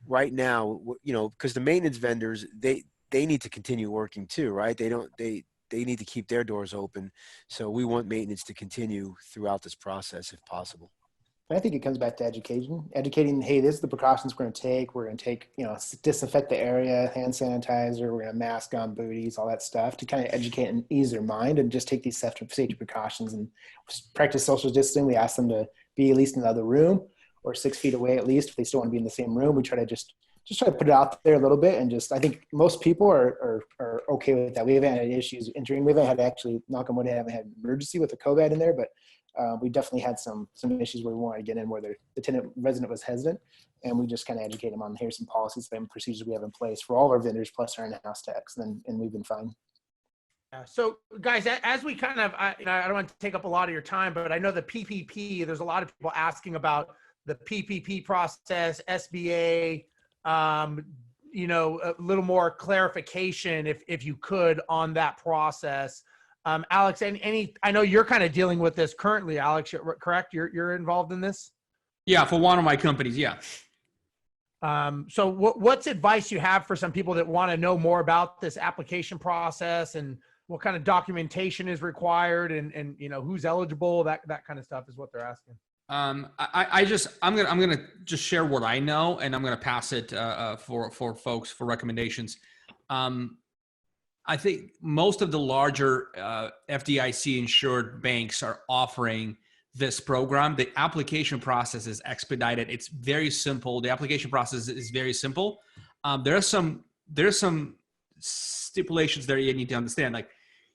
right now, because the maintenance vendors, they need to continue working too, right? They need to keep their doors open. So we want maintenance to continue throughout this process if possible. I think it comes back to educating, hey, this is the precautions we're going to take. We're going to take, disinfect the area, hand sanitizer, we're going to mask on booties, all that stuff to kind of educate and ease their mind and just take these safety precautions and practice social distancing. We ask them to be at least in the other room or 6 feet away at least. If they still want to be in the same room, we try to just try to put it out there a little bit. And I think most people are okay with that. We haven't had issues entering. We haven't had actually, knock on wood, haven't had an emergency with the COVID in there, but we definitely had some issues where we wanted to get in where the tenant resident was hesitant, and we just kind of educate them on here's some policies and procedures we have in place for all our vendors plus our in-house techs, and we've been fine. Yeah. So guys, as we kind of, I don't want to take up a lot of your time, but I know the PPP, there's a lot of people asking about the PPP process, SBA, a little more clarification if you could on that process. Alex, I know you're kind of dealing with this currently, Alex, correct? You're involved in this? Yeah, for one of my companies, yeah. So what's advice you have for some people that want to know more about this application process and what kind of documentation is required and who's eligible, that kind of stuff is what they're asking. I'm gonna just share what I know, and I'm gonna pass it for folks for recommendations. I think most of the larger FDIC insured banks are offering this program. The application process is expedited. It's very simple. The application process is very simple. There are some stipulations there you need to understand. Like,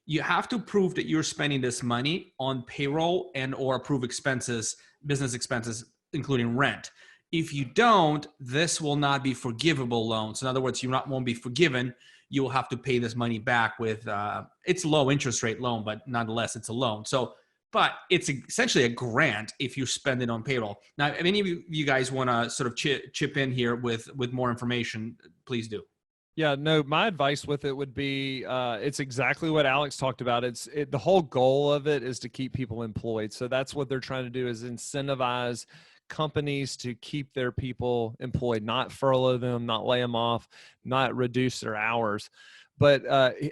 you have to prove that you're spending this money on payroll and or approved expenses, business expenses, including rent. If you don't, this will not be forgivable loans. In other words, won't be forgiven. You will have to pay this money back with, it's a low interest rate loan, but nonetheless, it's a loan. So, but it's essentially a grant if you spend it on payroll. Now, if any of you guys want to sort of chip in here with more information, please do. Yeah, no, my advice with it would be, it's exactly what Alex talked about. The whole goal of it is to keep people employed. So that's what they're trying to do, is incentivize companies to keep their people employed, not furlough them, not lay them off, not reduce their hours. But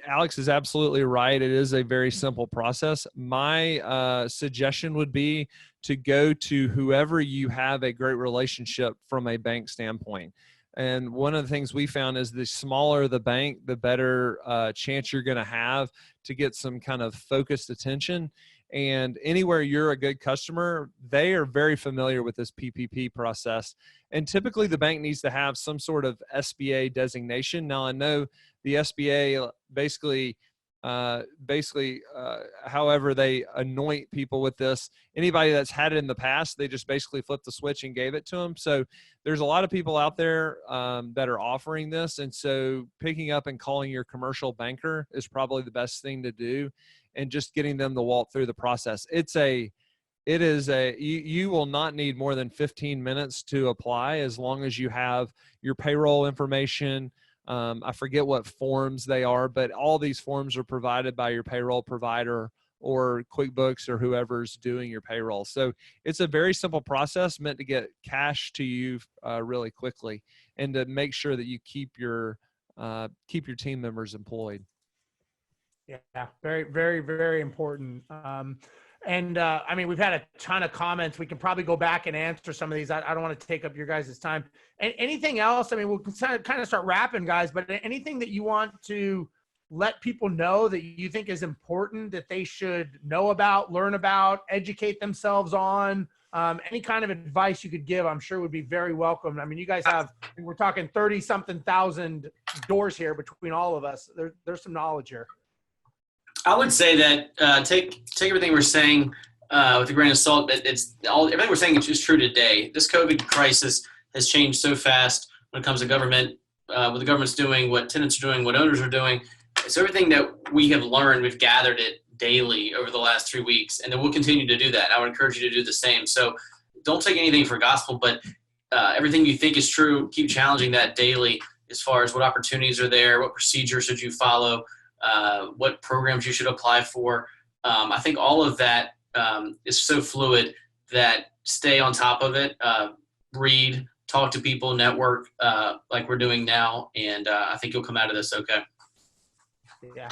Alex is absolutely right. It is a very simple process. My suggestion would be to go to whoever you have a great relationship from a bank standpoint. And one of the things we found is the smaller the bank, the better chance you're going to have to get some kind of focused attention. And anywhere you're a good customer, they are very familiar with this PPP process. And typically the bank needs to have some sort of SBA designation. Now, I know the SBA basically, however they anoint people with this, anybody that's had it in the past, they just basically flipped the switch and gave it to them. So there's a lot of people out there that are offering this. And so picking up and calling your commercial banker is probably the best thing to do, and just getting them to walk through the process. You will not need more than 15 minutes to apply, as long as you have your payroll information. I forget what forms they are, but all these forms are provided by your payroll provider or QuickBooks or whoever's doing your payroll. So it's a very simple process meant to get cash to you really quickly, and to make sure that you keep your team members employed. Yeah, very, very, very important. I mean, we've had a ton of comments. We can probably go back and answer some of these. I don't want to take up your guys' time. Anything else? I mean, we'll kind of start wrapping, guys, but anything that you want to let people know that you think is important, that they should know about, learn about, educate themselves on? Any kind of advice you could give, I'm sure would be very welcome. I mean, you guys we're talking 30-something thousand doors here between all of us. There's some knowledge here. I would say that take everything we're saying with a grain of salt. Everything we're saying is true today. This COVID crisis has changed so fast when it comes to government, what the government's doing, what tenants are doing, what owners are doing. So everything that we have learned, we've gathered it daily over the last 3 weeks, and then we'll continue to do that. I would encourage you to do the same. So don't take anything for gospel, but everything you think is true, keep challenging that daily as far as what opportunities are there, what procedures should you follow, what programs you should apply for. I think all of that is so fluid that stay on top of it, read, talk to people, network like we're doing now, and I think you'll come out of this okay. Yeah,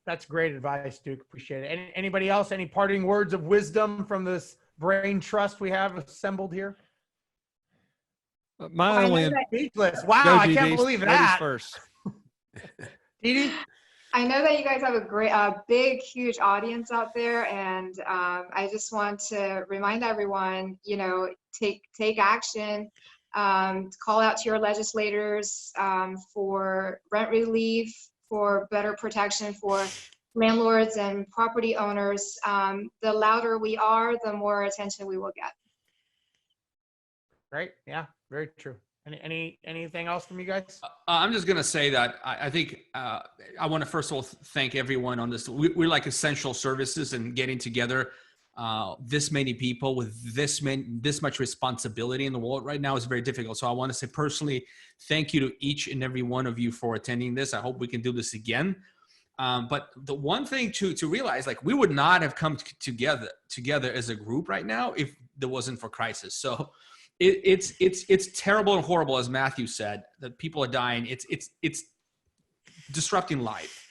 that's great advice, Duke. Appreciate it. Anybody else? Any parting words of wisdom from this brain trust we have assembled here? My only speechless. Wow, I can't believe that. First. Didi? I know that you guys have a big, huge audience out there, and I just want to remind everyone, take action, call out to your legislators for rent relief, for better protection for landlords and property owners. The louder we are, the more attention we will get. Right. Yeah, very true. Anything else from you guys? I'm just going to say that I think I want to first of all thank everyone on this. We're like essential services, and getting together this many people with this much responsibility in the world right now is very difficult. So I want to say personally, thank you to each and every one of you for attending this. I hope we can do this again. But the one thing to realize, like, we would not have come together as a group right now if there wasn't for crisis. So it's terrible and horrible, as Matthew said, that people are dying. It's disrupting life,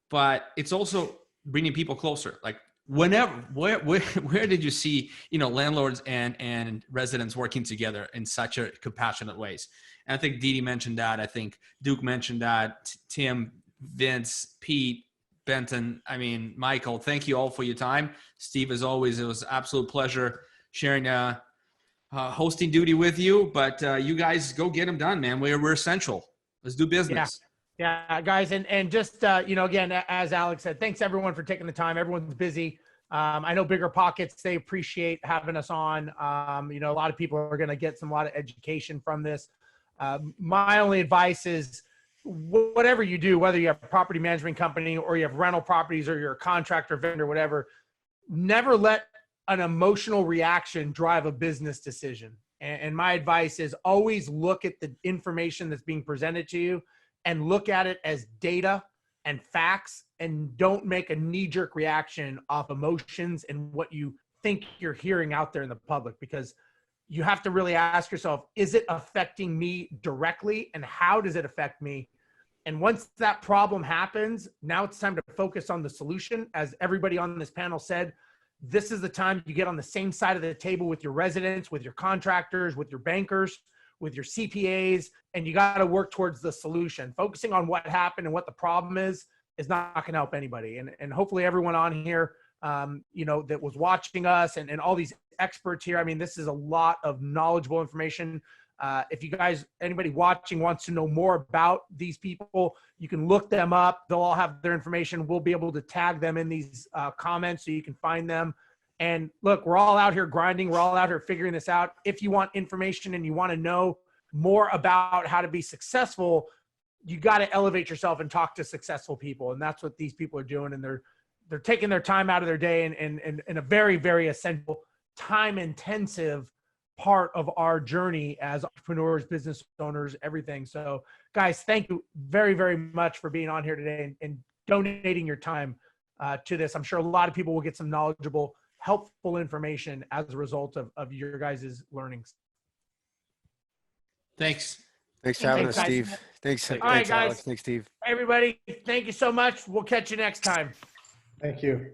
but it's also bringing people closer. Like, where did you see, landlords and residents working together in such a compassionate ways? And I think Didi mentioned that. I think Duke mentioned that. Tim, Vince, Pete, Benton, I mean, Michael, thank you all for your time. Steve, as always, it was an absolute pleasure sharing hosting duty with you, but you guys go get them done, man. We're essential. Let's do business. Yeah, guys. And just, again, as Alex said, thanks everyone for taking the time. Everyone's busy. I know Bigger Pockets, they appreciate having us on. A lot of people are going to get a lot of education from this. My only advice is whatever you do, whether you have a property management company or you have rental properties or you're a contractor, vendor, whatever, never let an emotional reaction drive a business decision. And my advice is always look at the information that's being presented to you and look at it as data and facts, and don't make a knee-jerk reaction off emotions and what you think you're hearing out there in the public, because you have to really ask yourself, is it affecting me directly, and how does it affect me? And once that problem happens, now it's time to focus on the solution. As everybody on this panel said, this is the time you get on the same side of the table with your residents, with your contractors, with your bankers, with your CPAs, and you got to work towards the solution. Focusing on what happened and what the problem is not going to help anybody. And hopefully everyone on here, that was watching us and all these experts here, I mean, this is a lot of knowledgeable information. If you guys, anybody watching wants to know more about these people, you can look them up. They'll all have their information. We'll be able to tag them in these comments so you can find them. And look, we're all out here grinding. We're all out here figuring this out. If you want information and you want to know more about how to be successful, you got to elevate yourself and talk to successful people. And that's what these people are doing. And they're taking their time out of their day and in a very, very essential, time-intensive part of our journey as entrepreneurs, business owners, everything. So guys, thank you very, very much for being on here today and donating your time to this. I'm sure a lot of people will get some knowledgeable, helpful information as a result of your guys' learnings. Thanks. Thanks for having us, guys. Steve. Thanks, All right, Alex. guys. Thanks, Steve. Everybody, thank you so much. We'll catch you next time. Thank you.